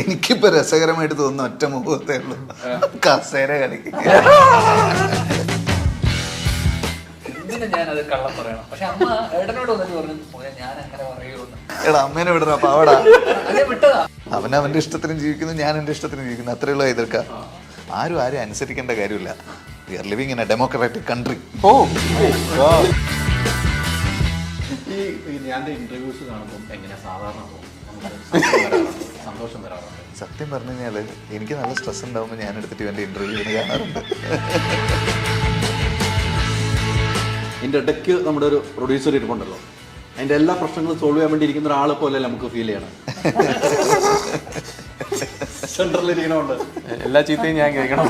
എനിക്കിപ്പോ രസകരമായിട്ട് തോന്നുന്ന ഒറ്റ മുഖത്തേ ഉള്ളൂ, കസേര കളി. ഞാനത് കള്ളം പറയണം. പക്ഷെ അമ്മ ഏട്ടനോട് വന്നിട്ട് പറഞ്ഞു ഞാൻ അങ്ങനെ പറയുള്ളൂ. എടാ അമ്മേനെ വിടണ പാവടാ. അതെ വിട്ടതാ. അവൻ അവന്റെ ഇഷ്ടത്തിന് ജീവിക്കുന്നു, ഞാൻ എന്റെ ഇഷ്ടത്തിന് ജീവിക്കുന്നു, അത്രയുള്ള എതിർക്കാം. ആരും അനുസരിക്കേണ്ട കാര്യമില്ല. We are living in a democratic country. ഈ ഞാൻ ഇന്റർവ്യൂസ് കാണുമ്പോൾ എങ്ങനെ സാധാരണ സന്തോഷം വരാറുണ്ട്? സത്യം പറഞ്ഞു കഴിഞ്ഞാല് എനിക്ക് നല്ല സ്ട്രെസ് ഉണ്ടാവുമ്പോൾ ഞാൻ എടുത്തിട്ട് ഇവന്റെ ഇന്റർവ്യൂവിന് കാണാറുണ്ട്. ഇതിൻ്റെ ഇടയ്ക്ക് നമ്മുടെ ഒരു പ്രൊഡ്യൂസർ ഇരിപ്പുണ്ടല്ലോ, അതിൻ്റെ എല്ലാ പ്രശ്നങ്ങളും സോൾവ് ചെയ്യാൻ വേണ്ടി ഇരിക്കുന്ന ഒരാളെ പോലെ നമുക്ക് ഫീൽ ചെയ്യണം. സെൻട്രലിൽ ഇരിക്കണോണ്ട് എല്ലാ ചീത്തയും ഞാൻ കേൾക്കണം.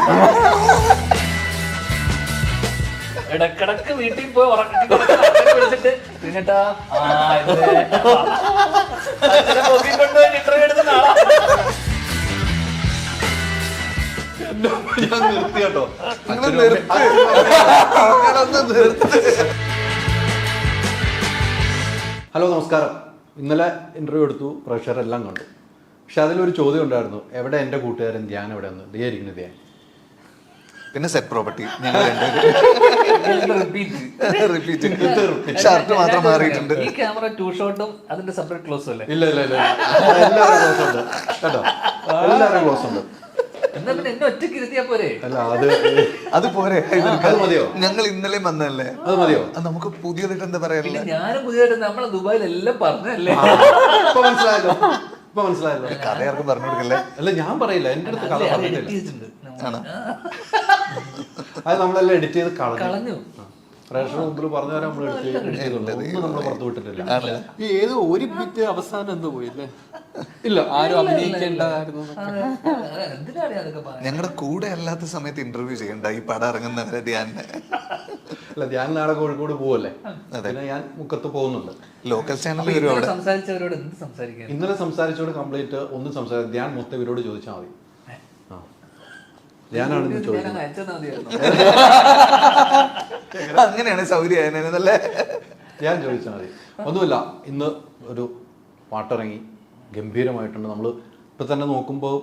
ഇടക്കിടക്ക് വീട്ടിൽ പോയി വിളിച്ചിട്ട് പിന്നിട്ടാ കൊണ്ടുപോയി ഇന്റർവ്യൂ എടുക്കുന്ന ആളാ. ഞാൻ നിർത്തി കേട്ടോ. ഹലോ നമസ്കാരം. ഇന്നലെ ഇന്റർവ്യൂ എടുത്തു, പ്രേക്ഷകരെല്ലാം കണ്ടു. പക്ഷെ അതിലൊരു ചോദ്യം ഉണ്ടായിരുന്നു, എവിടെ എൻ്റെ കൂട്ടുകാരൻ ധ്യാൻ എവിടെ ഒന്ന് ധ്യാനിക്കുന്നു ധ്യാൻ. പിന്നെ സെറ്റ് പ്രോപ്പർട്ടി ഞങ്ങൾ ഷർട്ട് മാത്രം മാറിയിട്ടുണ്ട്. ഈ ക്യാമറ 2 ഷോട്ടും അതിന്റെ സെപ്പറേറ്റ് ക്ലോസും അല്ലേ? ഇല്ല എല്ലാവരും ക്ലോസ് ഉണ്ട് കേട്ടോ, എല്ലാവരും ക്ലോസ് ഉണ്ട്. എന്നാ പിന്നെ എന്നെ ഒറ്റയ്ക്ക് ഇരുത്തിയാ പോരെ? അല്ല അത് പോരെ, അത് മതിയോ? ഞങ്ങൾ ഇന്നലെ വന്നതല്ലേ, അത് മതിയോ? നമുക്ക് പുതിയതായിട്ട് എന്താ പറയാ? ഞാനും പുതിയതായിട്ട് നമ്മളെ ദുബായിലെല്ലാം പറഞ്ഞല്ലേ. ഇപ്പൊ മനസ്സിലായല്ലോ, ഇപ്പൊ മനസ്സിലായല്ലോ. കഥ ആർക്കും പറഞ്ഞു കൊടുക്കല്ലേ? അല്ല ഞാൻ പറയില്ല, എന്റെ അടുത്ത് കഥ പറഞ്ഞിട്ടില്ല. ആണോ? അത് നമ്മളെല്ലാം എഡിറ്റ് ചെയ്ത് കളഞ്ഞു. പ്രേക്ഷകർ മുമ്പിൽ പറഞ്ഞു തരാൻ നമ്മൾ എഡിറ്റ് ചെയ്തുള്ളൂ, ഒന്നും നമ്മൾ പുറത്തു വിട്ടിട്ടില്ല. ഈ ഏതോ ഒരു ബിറ്റ് അവസാനം എന്തോ പോയില്ലേ? ഇല്ല ആരും അഭിനയിക്കേണ്ടതായിരുന്നു. എന്തിനാണ് അതൊക്കെ പറയുന്നത്? ഞങ്ങളുടെ കൂടെ അല്ലാത്ത സമയത്ത് ഇന്റർവ്യൂ ചെയ്യണ്ട ഈ പടം ഇറങ്ങുന്നവരെ ധ്യാനെ. അല്ല ധ്യാൻ നാളെ കോഴിക്കോട് പോവല്ലേ, പിന്നെ ഞാൻ മുക്കത്ത് പോകുന്നുണ്ട്. ലോക്കൽ ചാനലിൽ വരും അവിടെ. സംസാരിച്ചവരോട് എന്ത് സംസാരിക്കാൻ? ഇന്നലെ സംസാരിച്ചോട് കംപ്ലീറ്റ് ഒന്നും സംസാരിക്കും. ധ്യാൻ മൊത്തം ഇവരോട് ചോദിച്ചാൽ മതി. ധ്യാനാണ് അങ്ങനെയാണ് സൗകര്യമല്ലേ? ഞാൻ ചോദിച്ചാൽ മതി. ഒന്നുമില്ല, ഇന്ന് ഒരു പാട്ടിറങ്ങി ഗംഭീരമായിട്ടുണ്ട്. നമ്മൾ ഇപ്പൊ തന്നെ നോക്കുമ്പോൾ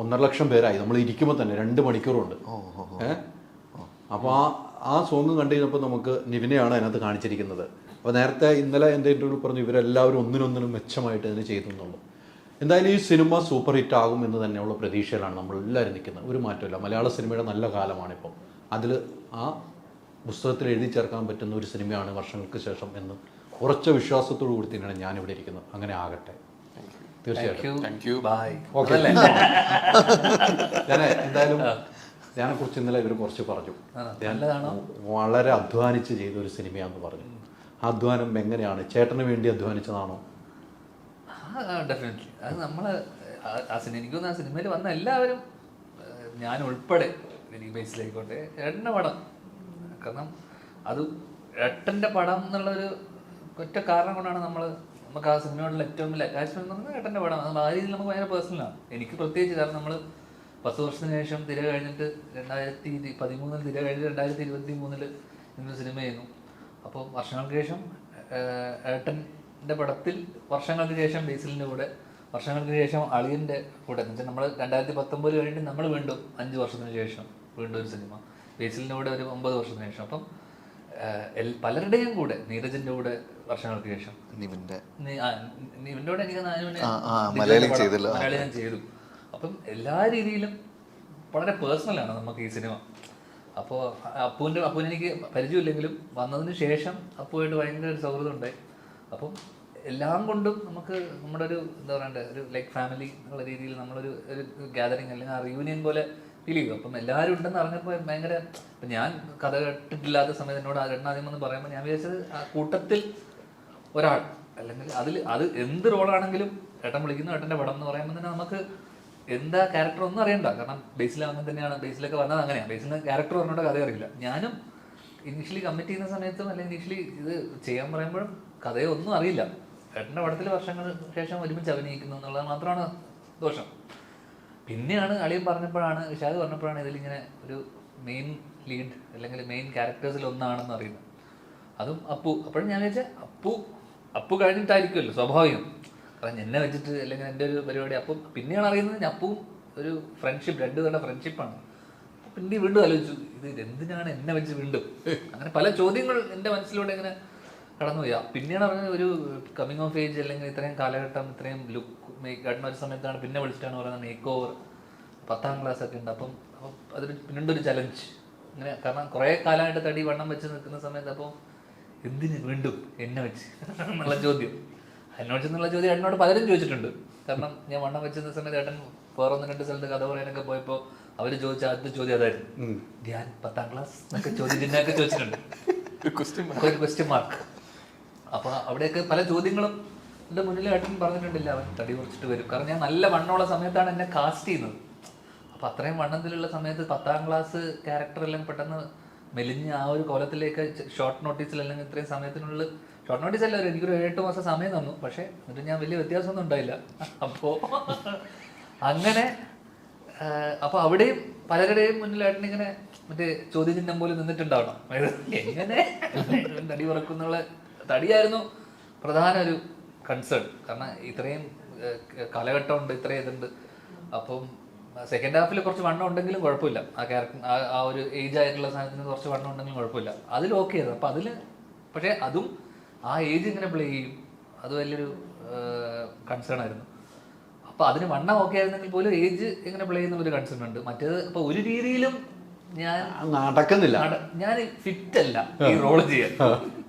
1.5 ലക്ഷം പേരായി. നമ്മൾ ഇരിക്കുമ്പോൾ തന്നെ 2 മണിക്കൂറുണ്ട്. അപ്പോൾ ആ സോങ് കണ്ടു കഴിഞ്ഞപ്പോൾ നമുക്ക് നിവിനെയാണ് അതിനകത്ത് കാണിച്ചിരിക്കുന്നത്. അപ്പോൾ നേരത്തെ ഇന്നലെ എൻ്റെ ഇൻ്റർവ്യൂ പറഞ്ഞു ഇവരെല്ലാവരും ഒന്നിനൊന്നിനും മെച്ചമായിട്ട് ഇതിന് ചെയ്തു എന്നുള്ളൂ. എന്തായാലും ഈ സിനിമ സൂപ്പർ ഹിറ്റ് ആകും എന്ന് തന്നെയുള്ള പ്രതീക്ഷയിലാണ് നമ്മളെല്ലാവരും നിൽക്കുന്നത്. ഒരു മാറ്റമില്ല. മലയാള സിനിമയുടെ നല്ല കാലമാണിപ്പം. അതിൽ ആ പുസ്തകത്തിൽ എഴുതി ചേർക്കാൻ പറ്റുന്ന ഒരു സിനിമയാണ് വർഷങ്ങൾക്ക് ശേഷം എന്ന് ഉറച്ച വിശ്വാസത്തോടു കൂടി തന്നെയാണ് ഞാനിവിടെ ഇരിക്കുന്നത്. അങ്ങനെ ആകട്ടെ, തീർച്ചയായിട്ടും. ഓക്കെ, ഞാൻ എന്തായാലും ഞാനെക്കുറിച്ച് ഇന്നലെ ഇവർ കുറച്ച് പറഞ്ഞു. ഞാൻ വളരെ അധ്വാനിച്ച് ചെയ്ത ഒരു സിനിമയാണെന്ന് പറഞ്ഞു. ആ അധ്വാനം എങ്ങനെയാണ്? ചേട്ടന് വേണ്ടി അധ്വാനിച്ചതാണോ? ഡെഫിനറ്റ്ലി. അത് നമ്മള് എനിക്കൊന്ന് ആ സിനിമയിൽ വന്ന എല്ലാവരും, ഞാൻ ഉൾപ്പെടെ ബേസിലായിക്കോട്ടെ, ഏട്ടൻ്റെ പടം. കാരണം അത് ഏട്ടൻ്റെ പടം എന്നുള്ളൊരു ഒറ്റ കാരണം കൊണ്ടാണ് നമുക്ക് ആ സിനിമയോടുള്ള ഏറ്റവും വലിയ അറ്റാച്ച്മെന്റ് എന്ന് പറഞ്ഞാൽ ഏട്ടൻ്റെ പടം. അത് ആ രീതിയിൽ നമുക്ക് ഭയങ്കര പേഴ്സണലാണ്. എനിക്ക് പ്രത്യേകിച്ച്, കാരണം നമ്മൾ 10 വർഷത്തിന് ശേഷം തിര കഴിഞ്ഞിട്ട് 2013 തിര കഴിഞ്ഞ് 2023 ഇന്നൊരു സിനിമ ചെയ്യുന്നു. അപ്പോൾ വർഷങ്ങൾക്ക് ശേഷം ഏട്ടൻ്റെ പടത്തിൽ, വർഷങ്ങൾക്ക് ശേഷം ബേസിലിൻ്റെ കൂടെ, വർഷങ്ങൾക്ക് ശേഷം അളിയൻ്റെ കൂടെ, എന്ന് വെച്ചാൽ നമ്മൾ 2019 കഴിഞ്ഞിട്ട് നമ്മൾ വീണ്ടും 5 വർഷത്തിന് ശേഷം വീണ്ടും ഒരു സിനിമ, ബേസിലിൻ്റെ കൂടെ ഒരു 9 വർഷത്തിന് ശേഷം. അപ്പം പലരുടെയും കൂടെ, നീരജിൻ്റെ കൂടെ വർഷങ്ങൾക്ക് ശേഷം, നിവിൻ്റെ കൂടെ എനിക്ക് മലയാളി ഞാൻ ചെയ്തു. അപ്പം എല്ലാ രീതിയിലും വളരെ പേഴ്സണലാണ് നമുക്ക് ഈ സിനിമ. അപ്പോൾ അപ്പൂനെ എനിക്ക് പരിചയമില്ലെങ്കിലും വന്നതിന് ശേഷം അപ്പുവായിട്ട് ഭയങ്കര ഒരു സൗഹൃദം ഉണ്ടായി. അപ്പം എല്ലാം കൊണ്ടും നമുക്ക് നമ്മുടെ ഒരു എന്താ പറയണ്ടേ, ഒരു ലൈക്ക് ഫാമിലി എന്നുള്ള രീതിയിൽ നമ്മളൊരു ഗ്യാതറിങ് അല്ലെങ്കിൽ ആ റിയൂണിയൻ പോലെ ഫീൽ ചെയ്തു. അപ്പം എല്ലാവരും ഉണ്ടെന്ന് അറിഞ്ഞപ്പോൾ ഭയങ്കര, ഇപ്പം ഞാൻ കഥ കേട്ടിട്ടില്ലാത്ത സമയത്ത് എന്നോട് ആദ്യം എന്ന് പറയുമ്പോൾ ഞാൻ വിചാരിച്ചത് ആ കൂട്ടത്തിൽ ഒരാൾ, അല്ലെങ്കിൽ അത് എന്ത് റോളാണെങ്കിലും ഏട്ടൻ വിളിക്കുന്നു ഏട്ടൻ്റെ പടം എന്ന് പറയുമ്പോൾ തന്നെ നമുക്ക് എന്താ ക്യാരക്ടർ ഒന്നും അറിയണ്ട. കാരണം ബേസിൽ അങ്ങനെ തന്നെയാണ്, ബേസിലൊക്കെ വന്നത് അങ്ങനെയാണ്. ബേസിന് ക്യാരക്ടർ പറഞ്ഞോണ്ട് കഥ അറിയില്ല. ഞാനും ഇനീഷ്യലി കമ്മിറ്റ് ചെയ്യുന്ന സമയത്തും അല്ലെങ്കിൽ ഇനീഷ്യലി ഇത് ചെയ്യാൻ പറയുമ്പോഴും കഥയോ ഒന്നും അറിയില്ല. ഏട്ടൻ്റെ പടത്തിൽ വർഷങ്ങൾക്ക് ശേഷം ഒരുമിച്ച് അഭിനയിക്കുന്നു എന്നുള്ളത് മാത്രമാണ് ദോഷം. പിന്നെയാണ് അളിയൻ പറഞ്ഞപ്പോഴാണ്, ഷാദ് പറഞ്ഞപ്പോഴാണ് ഇതിലിങ്ങനെ ഒരു മെയിൻ ലീഡ് അല്ലെങ്കിൽ മെയിൻ ക്യാരക്ടേഴ്സിൽ ഒന്നാണെന്ന് അറിയുന്നത്. അതും അപ്പു. അപ്പോഴും ഞാൻ വിചാരിച്ചാൽ അപ്പു കഴിഞ്ഞിട്ടായിരിക്കുമല്ലോ സ്വാഭാവികം. കാരണം എന്നെ വെച്ചിട്ട് അല്ലെങ്കിൽ എൻ്റെ ഒരു പരിപാടി അപ്പം പിന്നെയാണ് അറിയുന്നത് അപ്പവും ഒരു ഫ്രണ്ട്ഷിപ്പ്, രണ്ടുപേരുടെ ഫ്രണ്ട്ഷിപ്പാണ്. പിന്നെ വീണ്ടും ആലോചിച്ചു ഇത് എന്തിനാണ് എന്നെ വെച്ച് വീണ്ടും, അങ്ങനെ പല ചോദ്യങ്ങൾ എൻ്റെ മനസ്സിലൂടെ ഇങ്ങനെ കടന്നുപോയി. പിന്നെയാണ് പറഞ്ഞത് ഒരു കമ്മിങ് ഓഫ് ഏജ് അല്ലെങ്കിൽ ഇത്രയും കാലഘട്ടം ഇത്രയും ലുക്ക് മേക്ക് ഒരു സമയത്താണ് പിന്നെ വിളിച്ചിട്ടാണ് പറയുന്നത് മേക്ക് ഓവർ 10ാം ക്ലാസ്സൊക്കെ ഉണ്ട്. അപ്പം അതൊരു പിന്നീടൊരു ചലഞ്ച് അങ്ങനെ, കാരണം കുറേ കാലമായിട്ട് തടി വണ്ണം വെച്ച് നിൽക്കുന്ന സമയത്ത് അപ്പോൾ എന്തിന് വീണ്ടും എന്നെ വെച്ച് എന്നുള്ള ചോദ്യം, എന്നെ വെച്ചെന്നുള്ള ചോദ്യം ഏട്ടനോട് പലരും ചോദിച്ചിട്ടുണ്ട്. കാരണം ഞാൻ വണ്ണം വെച്ചിരുന്ന സമയത്ത് ഏട്ടൻ വേറെ 1-2 സ്ഥലത്ത് കഥ പറയാനൊക്കെ പോയപ്പോൾ അവർ ചോദിച്ച ആദ്യത്തെ ചോദ്യം അതായിരുന്നു, ധ്യാൻ 10ാം ക്ലാസ് എന്നൊക്കെ ചിഹ്നമൊക്കെ ചോദിച്ചിട്ടുണ്ട്, ഒരു ക്വസ്റ്റ്യൻ മാർക്ക്. അപ്പോൾ അവിടെയൊക്കെ പല ചോദ്യങ്ങളും എൻ്റെ മുന്നിൽ ഏട്ടൻ പറഞ്ഞിട്ടുണ്ടില്ല, അവൻ തടി കുറച്ചിട്ട് വരും. കാരണം ഞാൻ നല്ല വണ്ണമുള്ള സമയത്താണ് എന്നെ കാസ്റ്റ് ചെയ്യുന്നത്. അപ്പോൾ അത്രയും വണ്ണത്തിലുള്ള സമയത്ത് 10ാം ക്ലാസ് ക്യാരക്ടറെല്ലാം പെട്ടെന്ന് മെലിഞ്ഞ് ആ ഒരു കോലത്തിലേക്ക് ഷോർട്ട് നോട്ടീസിൽ അല്ലെങ്കിൽ ഇത്രയും സമയത്തിനുള്ളിൽ, ഷോർട്ട് നോട്ടീസ് അല്ല, എനിക്കൊരു 7-8 മാസം സമയം തന്നു. പക്ഷേ എന്നിട്ട് ഞാൻ വലിയ വ്യത്യാസമൊന്നും ഉണ്ടായില്ല. അപ്പോൾ അങ്ങനെ അപ്പോൾ അവിടെയും പലരുടെയും മുന്നിലായിട്ട് ഇങ്ങനെ മറ്റേ ചോദ്യചിഹ്നം പോലെ നിന്നിട്ടുണ്ടാവണം, എങ്ങനെ തടി കുറക്കുന്നുള്ള തടിയായിരുന്നു പ്രധാന ഒരു കൺസേൺ. കാരണം ഇത്രയും കാലഘട്ടമുണ്ട്, ഇത്രയും ഇതുണ്ട്. അപ്പം സെക്കൻഡ് ഹാഫിൽ കുറച്ച് വണ്ണം ഉണ്ടെങ്കിലും കുഴപ്പമില്ല, ആ ക്യാരക്ടർ ആ ഒരു ഏജ് ആയിട്ടുള്ള സാധനത്തിന് കുറച്ച് വണ്ണം ഉണ്ടെങ്കിലും കുഴപ്പമില്ല, അതിൽ ഓക്കെ ആയിരുന്നു. അപ്പം അതിൽ പക്ഷേ അതും ആ ഏജ് ഇങ്ങനെ പ്ലേ ചെയ്യും, അത് വലിയൊരു കൺസേൺ ആയിരുന്നു. അപ്പോൾ അതിന് വണ്ണം ഓക്കെ ആയിരുന്നെങ്കിൽ പോലും ഏജ് എങ്ങനെ പ്ലേ ചെയ്യുന്നുള്ളൊരു കൺസേൺ ഉണ്ട്. മറ്റേത് അപ്പോൾ ഒരു രീതിയിലും ഞാൻ നടക്കുന്നില്ല, ഞാൻ ഫിറ്റ് അല്ല ഈ റോള് ചെയ്യാൻ,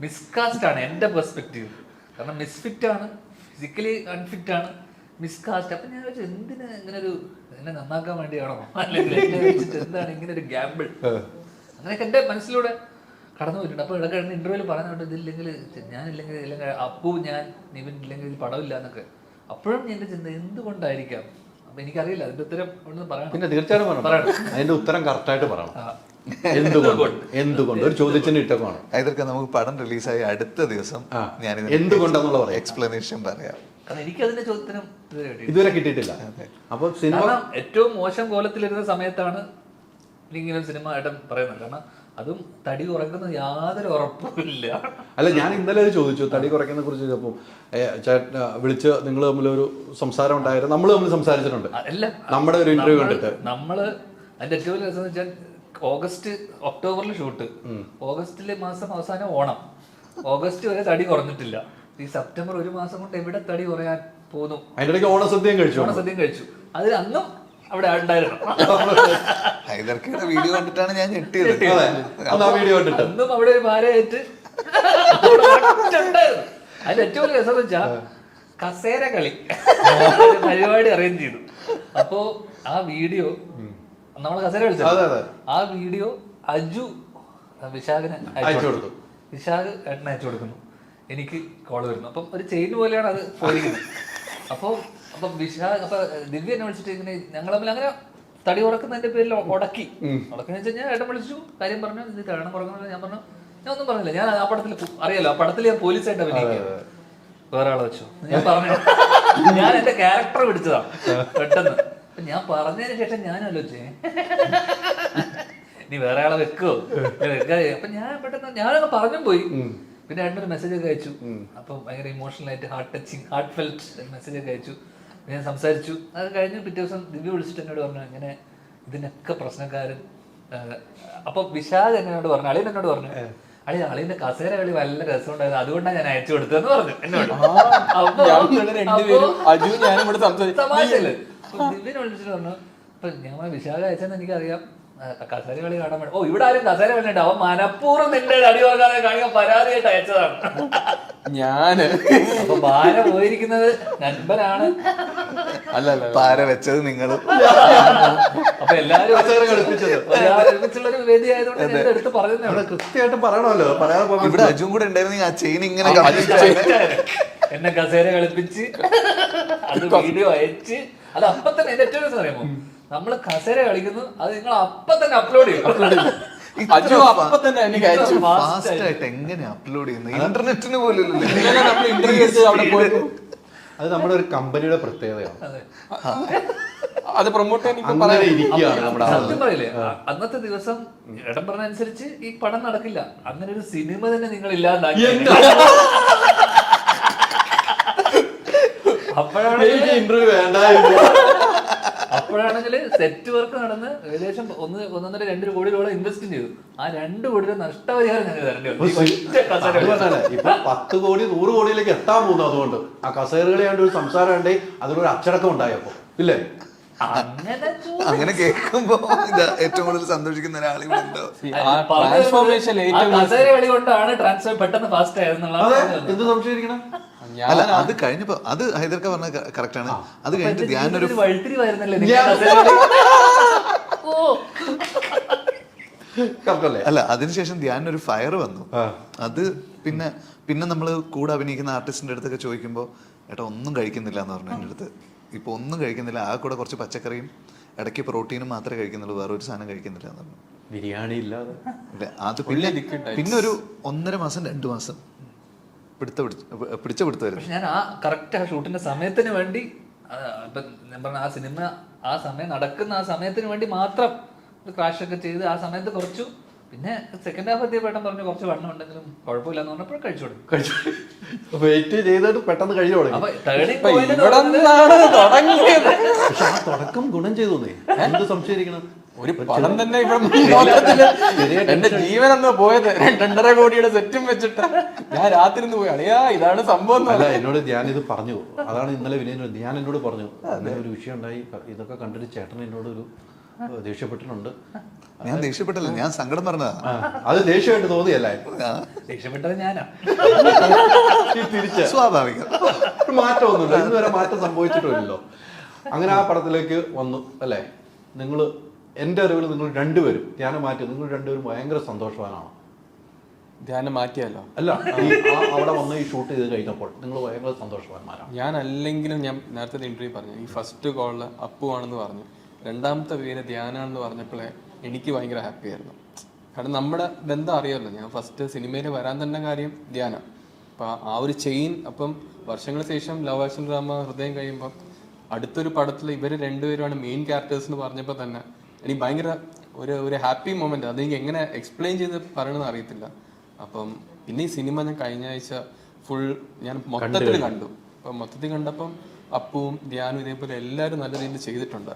മിസ്കാസ്റ്റ് ആണ് എൻ്റെ പെർസ്പെക്റ്റീവ്. കാരണം മിസ്ഫിറ്റ് ആണ്, ഫിസിക്കലി അൺഫിറ്റ് ആണ്, മിസ്കാസ്റ്റ്. അപ്പം ഞാൻ വെച്ചാൽ എന്തിന് ഇങ്ങനെ ഒരു എന്നെ നന്നാക്കാൻ വേണ്ടിയാണോ അല്ലെങ്കിൽ എന്നെ വെച്ചിട്ട് എന്താണ് ഇങ്ങനെ ഒരു ഗ്യാമ്പിൾ, അങ്ങനെയൊക്കെ എൻ്റെ മനസ്സിലൂടെ കടന്നു പോയിട്ടുണ്ട്. അപ്പോൾ ഇടയ്ക്ക് ഇന്റർവ്യൂവിൽ പറയുന്നുണ്ട് ഇതില്ലെങ്കിൽ ഞാനില്ലെങ്കിൽ ഇല്ലെങ്കിൽ അപ്പു ഞാൻ നിവിൻ ഇല്ലെങ്കിൽ ഇതിൽ പടമില്ല എന്നൊക്കെ. അപ്പോഴും എൻ്റെ ചിന്ത എന്തുകൊണ്ടായിരിക്കാം, അപ്പം എനിക്കറിയില്ല അതിൻ്റെ ഉത്തരം ഒന്ന് പറയാം. പിന്നെ തീർച്ചയായിട്ടും പറയണം, അതിന്റെ ഉത്തരം കറക്റ്റായിട്ട് പറയണം. എന്തുകൊണ്ട് ഒരു ചോദ്യത്തിന് ഇട്ടമാണ് ഇതൊക്കെ നമുക്ക് പടം റിലീസായി അടുത്ത ദിവസം ഞാൻ എന്തുകൊണ്ടെന്നുള്ള പറയാം, എക്സ്പ്ലനേഷൻ പറയാം. കാരണം എനിക്കതിന്റെ ചോദ്യത്തിനും ഇതുവരെ കിട്ടിയിട്ടില്ല. അപ്പൊ സിനിമ ഏറ്റവും മോശം കോലത്തിലിരുന്ന സമയത്താണ് ഇങ്ങനെ ഒരു സിനിമ ഏട്ടൻ പറയുന്നത്. കാരണം അതും തടി കുറയ്ക്കുന്ന യാതൊരു ഉറപ്പില്ല. അല്ല, ഞാൻ ഇന്നലെ ചോദിച്ചു തടി കുറയ്ക്കുന്നതിനെ കുറിച്ച്. ചോദിച്ചപ്പോൾ ചേട്ടൻ വിളിച്ച് നിങ്ങൾ തമ്മിലൊരു സംസാരം ഉണ്ടായിരുന്നു, നമ്മൾ തമ്മിൽ സംസാരിച്ചിട്ടുണ്ട് നമ്മുടെ ഒരു ഇന്റർവ്യൂ കണ്ടിട്ട്. നമ്മള് അതിന്റെ ഏറ്റവും രസം എന്ന് വെച്ചാൽ ഒക്ടോബറിൽ ഷൂട്ട്, ഓഗസ്റ്റിലെ മാസം അവസാനം ഓണം, ഓഗസ്റ്റ് വരെ തടി കുറഞ്ഞിട്ടില്ല. ഈ സെപ്റ്റംബർ 1 മാസം കൊണ്ട് എവിടെ തടി കുറയാൻ പോകുന്നു. അതിന്റെ ഇടയ്ക്ക് ഓണസദ്യയും കഴിച്ചു. അതിൽ അന്നും അവിടെ ഉണ്ടായിരുന്നു. ഹൈദർക്കയുടെ വീഡിയോ കണ്ടിട്ടാണ് ഞാൻ ഞെട്ടിയത്. അന്നും അവിടെ ഒരു ഭാരമായിട്ട് ഉണ്ടായിരുന്നു. അതിൽ ഏറ്റവും രസം എന്ന് വെച്ചാൽ കസേര കളി പരിപാടി അറേഞ്ച് ചെയ്തു. അപ്പോ ആ വീഡിയോ നമ്മൾ കസേര കളിച്ചത്, ആ വീഡിയോ അജു വിശാഖിന് അയച്ചു കൊടുത്തു. വിശാഖ് ഏട്ടന് അയച്ചു കൊടുക്കുന്നു, എനിക്ക് കോള് വരുന്നു. അപ്പം ഒരു ചെയിൻ പോലെയാണ് അത് പോയിരിക്കുന്നത്. അപ്പം വിശാഖ് ദിവ്യ എന്നെ വിളിച്ചിട്ട് ഇങ്ങനെ ഞങ്ങൾ തമ്മിൽ അങ്ങനെ തടി കുറക്കുന്നതിന്റെ പേരിൽ ഉടക്കിന്ന് വെച്ചാൽ ഞാൻ ഏട്ടൻ വിളിച്ചു, കാര്യം പറഞ്ഞു, ഇത് തരണം കുറക്കുന്നത്. ഞാൻ പറഞ്ഞു ഞാൻ ഒന്നും പറഞ്ഞില്ല, ഞാൻ ആ പടത്തിൽ അറിയാലോ, ആ പടത്തിൽ ഞാൻ പോലീസായിട്ട് അഭിനയിക്കുക, വേറെ ആളെ വെച്ചു. ഞാൻ പറഞ്ഞു ഞാൻ എന്റെ ക്യാരക്ടർ പിടിച്ചതാ പെട്ടെന്ന്. ഞാൻ പറഞ്ഞതിന് ശേഷം ഞാൻ ആലോചിച്ചേ നീ വേറെ ആളെ വെക്കോ അപ്പൊ ഞാൻ പെട്ടെന്ന് ഞാനൊന്ന് പറഞ്ഞു പോയി. പിന്നെ ഏട്ടനൊരു മെസ്സേജ് ഒക്കെ അയച്ചു. അപ്പം ഭയങ്കര ഇമോഷണൽ ആയിട്ട് ഹാർട്ട് ഫെൽറ്റ് മെസ്സേജ് ഒക്കെ അയച്ചു. ഞാൻ സംസാരിച്ചു. അത് കഴിഞ്ഞ് പിറ്റേ ദിവസം ദിവ്യ വിളിച്ചിട്ട് എന്നോട് പറഞ്ഞു ഇങ്ങനെ ഇതിനൊക്കെ പ്രശ്നക്കാരൻ. അപ്പൊ വിശാഖ് എന്നോട് പറഞ്ഞു, അളിയൻ എന്നോട് പറഞ്ഞു, അളിയന്റെ കസേര കളി നല്ല രസമുണ്ടായിരുന്നു, അതുകൊണ്ടാണ് ഞാൻ അയച്ചു കൊടുത്തതെന്ന് പറഞ്ഞു എന്നോട്. തമാശയില് ദിവ്യനെ വിളിച്ചിട്ട് പറഞ്ഞു, അപ്പൊ ഞാൻ വിശാഖ അയച്ചെന്ന് എനിക്കറിയാം, കസേര കളി കാണാൻ വേണ്ടി. ഓ, ഇവിടെ ആരും കസേര കളിയുണ്ട്, അവൻ മനഃപൂർവ്വം നിന്റെ അടി വാങ്ങാതെ കാണിക്കാൻ പരാതിയായിട്ട് അയച്ചതാണ്. അപ്പൊ പാര പോയിരിക്കുന്നത് നൻപനാണ്, പാര വെച്ചത് നിങ്ങള്. അപ്പൊ എല്ലാരും ഒരുമിച്ചുള്ള ഒരു വേദി ആയതുകൊണ്ട് എടുത്ത് പറയുന്നത് കൃത്യമായിട്ട് പറയണമല്ലോ. ഇവിടെ അജും കൂടെ ഉണ്ടായിരുന്നെങ്കിൽ ആ ചെയിൻ ഇങ്ങനെ എന്നെ കസേര കളിപ്പിച്ച് അത് വീഡിയോ അയച്ച് അത് അപ്പൊ തന്നെ. എന്റെ ഏറ്റവും രസം അറിയാമോ, നമ്മള് കസേര കളിക്കുന്നു, അത് നിങ്ങൾ അപ്പൊ തന്നെ അപ്ലോഡ് ചെയ്യും. എങ്ങനെ അപ്ലോഡ് ചെയ്യുന്നത്, ഇന്റർനെറ്റിന് പോലും. അത് നമ്മുടെ ഒരു കമ്പനിയുടെ പ്രത്യേകതയാണ്. അത് പ്രൊമോട്ട് സത്യം പറയില്ലേ, അന്നത്തെ ദിവസം ഇടം പറഞ്ഞ അനുസരിച്ച് ഈ പടം നടക്കില്ല. അങ്ങനെ ഒരു സിനിമ തന്നെ നിങ്ങൾ ഇല്ലാതാക്കി. അപ്പോഴാണെങ്കിൽ ഇന്റർവ്യൂ വേണ്ടായിരുന്നു. അപ്പോഴാണെങ്കിൽ സെറ്റ് വർക്ക് നടന്ന് ഏകദേശം 1.5-2 കോടിയോളം ഇൻവെസ്റ്റ് ചെയ്തു. ആ 2 കോടി രൂപ നഷ്ടപരിഹാരം ഞങ്ങൾ തരേണ്ടി വന്നു. ഇപ്പൊ 10 കോടി 100 കോടിയിലേക്ക് എത്താൻ പോകുന്നു. അതുകൊണ്ട് ആ കസേരകളെ ഒരു സംസാരം ഉണ്ടേ അതിലൊരു അച്ചടക്കം ഉണ്ടായപ്പോ ഇല്ലേ? അങ്ങനെ കേൾക്കുമ്പോ ഇത് ഏറ്റവും കൂടുതൽ സന്തോഷിക്കുന്ന ഒരാളിവിടെ ഉണ്ടോ? ട്രാൻസ്ഫോർമേഷൻ കസേര കളി കൊണ്ടാണ് ട്രാൻസ്ഫർ പെട്ടെന്ന് ഫാസ്റ്റ് ആയതെന്നുള്ള എന്ത് സംശയിക്കണം? അല്ല അത് കഴിഞ്ഞപ്പോ അത് ഹൈദർക്ക പറഞ്ഞ കറക്റ്റ് ആണ്. അത് കഴിഞ്ഞിട്ട് ധ്യാനൊരു വഴിത്തിരിവായിരുന്നല്ലേ അല്ല അതിനുശേഷം ധ്യാനൊരു ഫയർ വന്നു. അത് പിന്നെ നമ്മൾ കൂടെ അഭിനയിക്കുന്ന ആർട്ടിസ്റ്റിന്റെ അടുത്തൊക്കെ ചോദിക്കുമ്പോൾ ഏട്ടാ ഒന്നും കഴിക്കുന്നില്ല എന്ന് പറഞ്ഞു എൻ്റെ അടുത്ത്. ഇപ്പൊ ഒന്നും കഴിക്കുന്നില്ല, ആ കൂടെ കുറച്ച് പച്ചക്കറിയും ഇടയ്ക്ക് പ്രോട്ടീനും മാത്രമേ കഴിക്കുന്നുള്ളൂ, വേറെ ഒരു സാധനം കഴിക്കുന്നില്ല എന്ന് പറഞ്ഞു. ബിരിയാണി ഇല്ലാതെ അത് പിന്നെ ഒരു 1.5 മാസം 2 മാസം പിടിച്ചെടുത്തായിരുന്നു. പക്ഷെ ഞാൻ ആ കറക്റ്റ് ആ ഷൂട്ടിന്റെ സമയത്തിന് വേണ്ടി ഇപ്പൊ ഞാൻ പറഞ്ഞ ആ സിനിമ ആ സമയം നടക്കുന്ന ആ സമയത്തിന് വേണ്ടി മാത്രം ക്രാഷ് ഒക്കെ ചെയ്ത് ആ സമയത്ത് കുറച്ചു. പിന്നെ സെക്കൻഡ് ഹാഫ് എത്തിയപ്പോഴും പറഞ്ഞു കുറച്ച് വണ്ണം ഉണ്ടെങ്കിലും കുഴപ്പമില്ലെന്ന് പറഞ്ഞപ്പോൾ കഴിച്ചു കൊടുക്കും. വെയിറ്റ് ചെയ്തിട്ട് പെട്ടെന്ന് കഴിഞ്ഞു തുടങ്ങി. അപ്പൊ turning point എന്ന് ഇവിടെ പറയുന്നത് പക്ഷെ ആ തുടക്കം ഗുണം ചെയ്തു. എന്ത് സംശയിക്കണം? ഒരു പടം തന്നെ ഇവിടെ മൊത്തത്തില് എന്റെ ജീവൻ എന്ന് പോയത് 2.5 കോടിയുടെ സെറ്റും വെച്ചിട്ട് ഞാൻ രാത്രി പോയി അളിയാ ഇതാണ് സംഭവം. അല്ല എന്നോട് ഞാനിത് പറഞ്ഞു. അതാണ് ഇന്നലെ വിനയനോട് ഞാൻ എന്നോട് പറഞ്ഞു അങ്ങനെ ഒരു വിഷയം ഉണ്ടായി, ഇതൊക്കെ കണ്ടിട്ട് ചേട്ടൻ എന്നോട് ഒരു ദേഷ്യപ്പെട്ടിട്ടുണ്ട്. ഞാൻ ദേഷ്യപ്പെട്ടല്ല, ഞാൻ സങ്കടം പറഞ്ഞതാ. അത് ദേഷ്യമായിട്ട് തോന്നിയല്ല, ദേഷ്യപ്പെട്ടത് ഞാനാ. തിരിച്ച് സ്വാഭാവികം. മാറ്റമൊന്നുമില്ല, ഇന്നുവരെ മാറ്റം സംഭവിച്ചിട്ടില്ലല്ലോ. അങ്ങനെ ആ പടത്തിലേക്ക് വന്നു അല്ലേ? നിങ്ങൾ എൻ്റെ അറിവിൽ നിങ്ങൾ രണ്ടുപേരും ധ്യാനം മാറ്റി, നിങ്ങൾ രണ്ടുപേരും ഭയങ്കര സന്തോഷവാനാണ്. ധ്യാനം മാറ്റിയല്ലോ അല്ല അവിടെ വന്ന് ഈ ഷൂട്ട് ചെയ്ത് കഴിഞ്ഞപ്പോൾ നിങ്ങൾ ഭയങ്കര സന്തോഷവാന്മാരാണ്. ഞാൻ അല്ലെങ്കിലും ഞാൻ നേരത്തെ ഇന്റർവ്യൂ പറഞ്ഞു ഈ ഫസ്റ്റ് കോളില് അപ്പു ആണെന്ന് പറഞ്ഞു, രണ്ടാമത്തെ പേര് ധ്യാനാണെന്ന് പറഞ്ഞപ്പോഴേ എനിക്ക് ഭയങ്കര ഹാപ്പി ആയിരുന്നു. കാരണം നമ്മുടെ ബന്ധം അറിയാമല്ലോ, ഞാൻ ഫസ്റ്റ് സിനിമയിൽ വരാൻ തന്നെ കാര്യം ധ്യാനം. അപ്പം ആ ഒരു ചെയിൻ, അപ്പം വർഷങ്ങൾക്ക് ശേഷം ലവ് ആക്ഷൻ ഡ്രാമ ഹൃദയം കഴിയുമ്പം അടുത്തൊരു പടത്തിൽ ഇവർ രണ്ടുപേരുമാണ് മെയിൻ ക്യാരക്ടേഴ്സ് എന്ന് പറഞ്ഞപ്പോൾ തന്നെ എനിക്ക് ഭയങ്കര ഒരു ഹാപ്പി മൊമെന്റ്. അതെനിക്ക് എങ്ങനെ എക്സ്പ്ലെയിൻ ചെയ്ത് പറയണമെന്ന് അറിയത്തില്ല. അപ്പം പിന്നെ ഈ സിനിമ ഞാൻ കഴിഞ്ഞ ആഴ്ച ഫുൾ ഞാൻ മൊത്തത്തിൽ കണ്ടു. അപ്പം മൊത്തത്തിൽ കണ്ടപ്പം അപ്പുവും ധ്യാനും ഇതേപോലെ എല്ലാവരും നല്ല രീതിയിൽ ചെയ്തിട്ടുണ്ട്.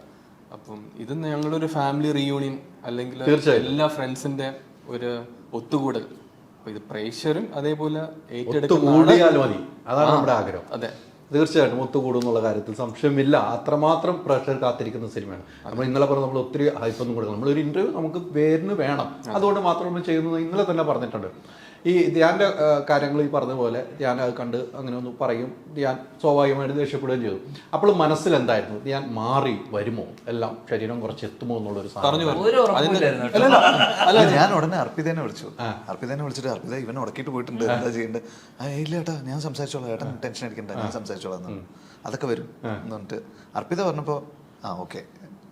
അപ്പം ഇത് ഞങ്ങളൊരു ഫാമിലി റീയൂണിയൻ അല്ലെങ്കിൽ എല്ലാ ഫ്രണ്ട്സിന്റെ ഒരു ഒത്തുകൂടൽ. അപ്പൊ ഇത് പ്രേക്ഷകരും അതേപോലെ ഏറ്റെടുക്കുന്ന അതാണ് നമ്മുടെ ആഗ്രഹം. അതെ തീർച്ചയായിട്ടും ഒത്തുകൂടും എന്നുള്ള കാര്യത്തിൽ സംശയമില്ല. അത്രമാത്രം പ്രേക്ഷകർ കാത്തിരിക്കുന്ന സിനിമയാണ്. നമ്മൾ ഇന്നലെ പറഞ്ഞ നമ്മൾ ഒത്തിരി ഹൈപ്പൊന്നും കൊടുക്കണം. നമ്മളൊരു ഇന്റർവ്യൂ നമുക്ക് പേരിന് വേണം, അതുകൊണ്ട് മാത്രം നമ്മൾ ചെയ്യുന്നത് ഇന്നലെ തന്നെ പറഞ്ഞിട്ടുണ്ട്. ഈ ധ്യാൻ്റെ കാര്യങ്ങൾ ഈ പറഞ്ഞ പോലെ ധ്യാൻ അത് കണ്ട് അങ്ങനെ ഒന്ന് പറയും, ധ്യാൻ സ്വാഭാവികമായിട്ട് ദേഷ്യപ്പെടുകയും ചെയ്തു. അപ്പോൾ മനസ്സിൽ എന്തായിരുന്നു, ധ്യാൻ മാറി വരുമോ, എല്ലാം ശരീരം കുറച്ച് എത്തുമോ എന്നുള്ളൊരു സാധനം. ഞാൻ ഉടനെ അർപ്പിതേനെ വിളിച്ചു. അർപ്പിതേനെ വിളിച്ചിട്ട് അർപ്പിത ഇവൻ ഉടക്കിയിട്ട് പോയിട്ടുണ്ട്, എന്താ ചെയ്യേണ്ടത്? ഇല്ല ഏട്ടാ ഞാൻ സംസാരിച്ചോളാം, ഏട്ടൻ ടെൻഷൻ അടിക്കണ്ട, ഞാൻ സംസാരിച്ചോളാം, അതൊക്കെ വരും എന്ന് പറഞ്ഞിട്ട് അർപ്പിത പറഞ്ഞപ്പോ ഓക്കെ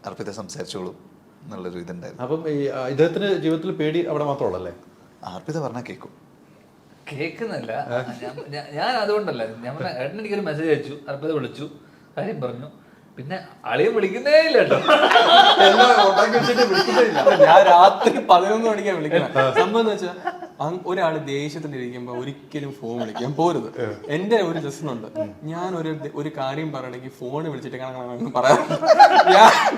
അർപ്പിത സംസാരിച്ചോളൂ എന്നുള്ളൊരു ഇതുണ്ടായിരുന്നു. അപ്പം ഈ ഇദ്ദേഹത്തിന് ജീവിതത്തിൽ പേടി അവിടെ മാത്രമുള്ളല്ലേ? അർപ്പിത പറഞ്ഞാൽ കേൾക്കുന്നില്ല. ഞാൻ അതുകൊണ്ടല്ല, ഞാൻ പറഞ്ഞ ഏട്ടൻ എനിക്കൊരു മെസ്സേജ് അയച്ചു, അർപ്പിത വിളിച്ചു, കാര്യം പറഞ്ഞു, പിന്നെ അളിയെ വിളിക്കുന്നേ ഇല്ല കേട്ടോ. ഞാൻ രാത്രി 11 മണിക്കാണ് വിളിക്കണം. സംഭവം എന്ന് വെച്ചാൽ ഒരാള് ദേഷ്യത്തിലിരിക്കുമ്പോ ഒരിക്കലും ഫോൺ വിളിക്കാൻ പോരുത്. എന്റെ ഒരു രസമുണ്ട്, ഞാൻ ഒരു കാര്യം പറയണമെങ്കിൽ ഫോൺ വിളിച്ചിട്ട് കാണാൻ പറയാറുണ്ട്.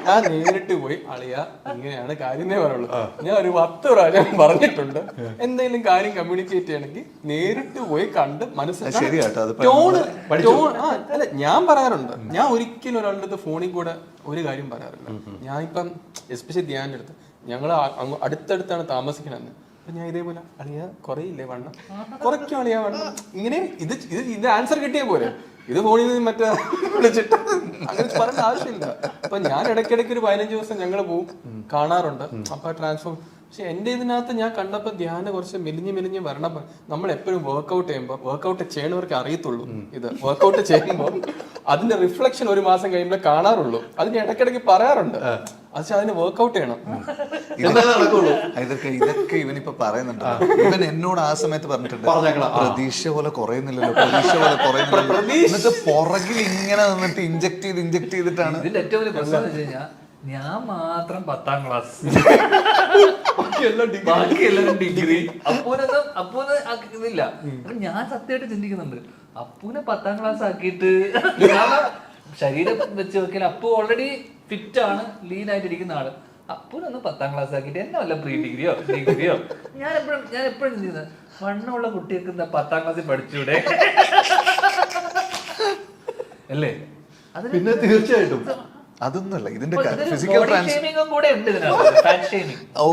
ഞാൻ നേരിട്ട് പോയി അളിയ ഇങ്ങനെയാണ് കാര്യമേ പറയുള്ളൂ. ഞാൻ ഒരു 10 പ്രാവശ്യം പറഞ്ഞിട്ടുണ്ട്, എന്തെങ്കിലും കാര്യം കമ്മ്യൂണിക്കേറ്റ് ചെയ്യണമെങ്കിൽ നേരിട്ട് പോയി കണ്ട് മനസ്സിലാക്കി അല്ല ഞാൻ പറയാറുണ്ട്. ഞാൻ ഒരിക്കലും ഒരാളുടെ അടുത്ത് ഫോണിൽ കൂടെ ഒരു കാര്യം പറയാറില്ല. ഞാൻ ഇപ്പം എസ്പെഷ്യലി ധ്യാൻ്റെ അടുത്ത് ഞങ്ങൾ അടുത്തടുത്താണ് താമസിക്കണമെന്ന്, അപ്പൊ ഞാൻ ഇതേപോലെ അളിയ കുറയില്ലേ വണ്ണം, കുറയ്ക്കും അളിയ വണ്ണം, ഇങ്ങനെ ഇത് ആൻസർ കിട്ടിയ പോലെ ഇത് ഫോണിൽ നിന്ന് മറ്റേ വിളിച്ചിട്ട് അങ്ങനെ പറയേണ്ട ആവശ്യമില്ല. അപ്പൊ ഞാൻ ഇടയ്ക്കിടയ്ക്ക് ഒരു 15 ദിവസം ഞങ്ങൾ പോവും, കാണാറുണ്ട്. അപ്പൊ ട്രാൻസ്ഫോം. പക്ഷെ എന്റെ ഇതിനകത്ത് ഞാൻ കണ്ടപ്പോൾ ധ്യാനം കുറച്ച് മെലിഞ്ഞ് വരണം. നമ്മൾ എപ്പോഴും വർക്ക്ഔട്ട് ചെയ്യുമ്പോൾ, വർക്ക്ഔട്ട് ചെയ്യണവർക്ക് അറിയത്തുള്ളൂ ഇത്, വർക്ക്ഔട്ട് ചെയ്യുമ്പോൾ അതിന്റെ റിഫ്ലക്ഷൻ 1 മാസം കഴിയുമ്പോൾ കാണാറുള്ളൂ. അതിന് ഇടയ്ക്കിടയ്ക്ക് പറയാറുണ്ട്, പക്ഷെ അതിന് വർക്ക്ഔട്ട് ചെയ്യണം. ഇതൊക്കെ ഇവനിപ്പോ പറയുന്നുണ്ട്. ഇവൻ എന്നോട് ആ സമയത്ത് പറഞ്ഞിട്ടുണ്ട്, പ്രതീക്ഷ പോലെ കുറയുന്നില്ലല്ലോ, പ്രതീക്ഷ പോലെ കുറയുന്നില്ലല്ലോ. എന്നിട്ട് പുറകിൽ ഇങ്ങനെ നിന്നിട്ട് ഇഞ്ചക്ട് ചെയ്തിട്ടാണ്. ഇതിന്റെ ഏറ്റവും വലിയ പ്രശ്നം എന്ന് വെച്ച് കഴിഞ്ഞാൽ ഞാൻ മാത്രം 10ാം ക്ലാസ്, ബാക്കി എല്ലാം ബാക്കി എല്ലാവരും ഡിഗ്രി. അപ്പൂന് ഇതില്ല. ഞാൻ സത്യമായിട്ട് ചിന്തിക്കുന്നുണ്ട്, അപ്പൂനെ 10ാം ക്ലാസ് ആക്കിയിട്ട് ശരീരം വെച്ച് നോക്കിയാൽ അപ്പു ഓൾറെഡി ഫിറ്റ് ആണ്, ലീൻ ആയിട്ടിരിക്കുന്ന ആള്. അപ്പൂനൊന്ന് 10ാം ക്ലാസ് ആക്കിയിട്ട് എന്നെ വല്ല പ്രീ ഡിഗ്രിയോ ഞാൻ എപ്പോഴും ചിന്തിക്കുന്നത്, വണ്ണമുള്ള കുട്ടികൾക്ക് എന്താ 10ാം ക്ലാസ്സിൽ പഠിച്ചൂടെ അല്ലേ? പിന്നെ തീർച്ചയായിട്ടും അതൊന്നുമല്ല ഇതിന്റെ ഫിസിക്കൽ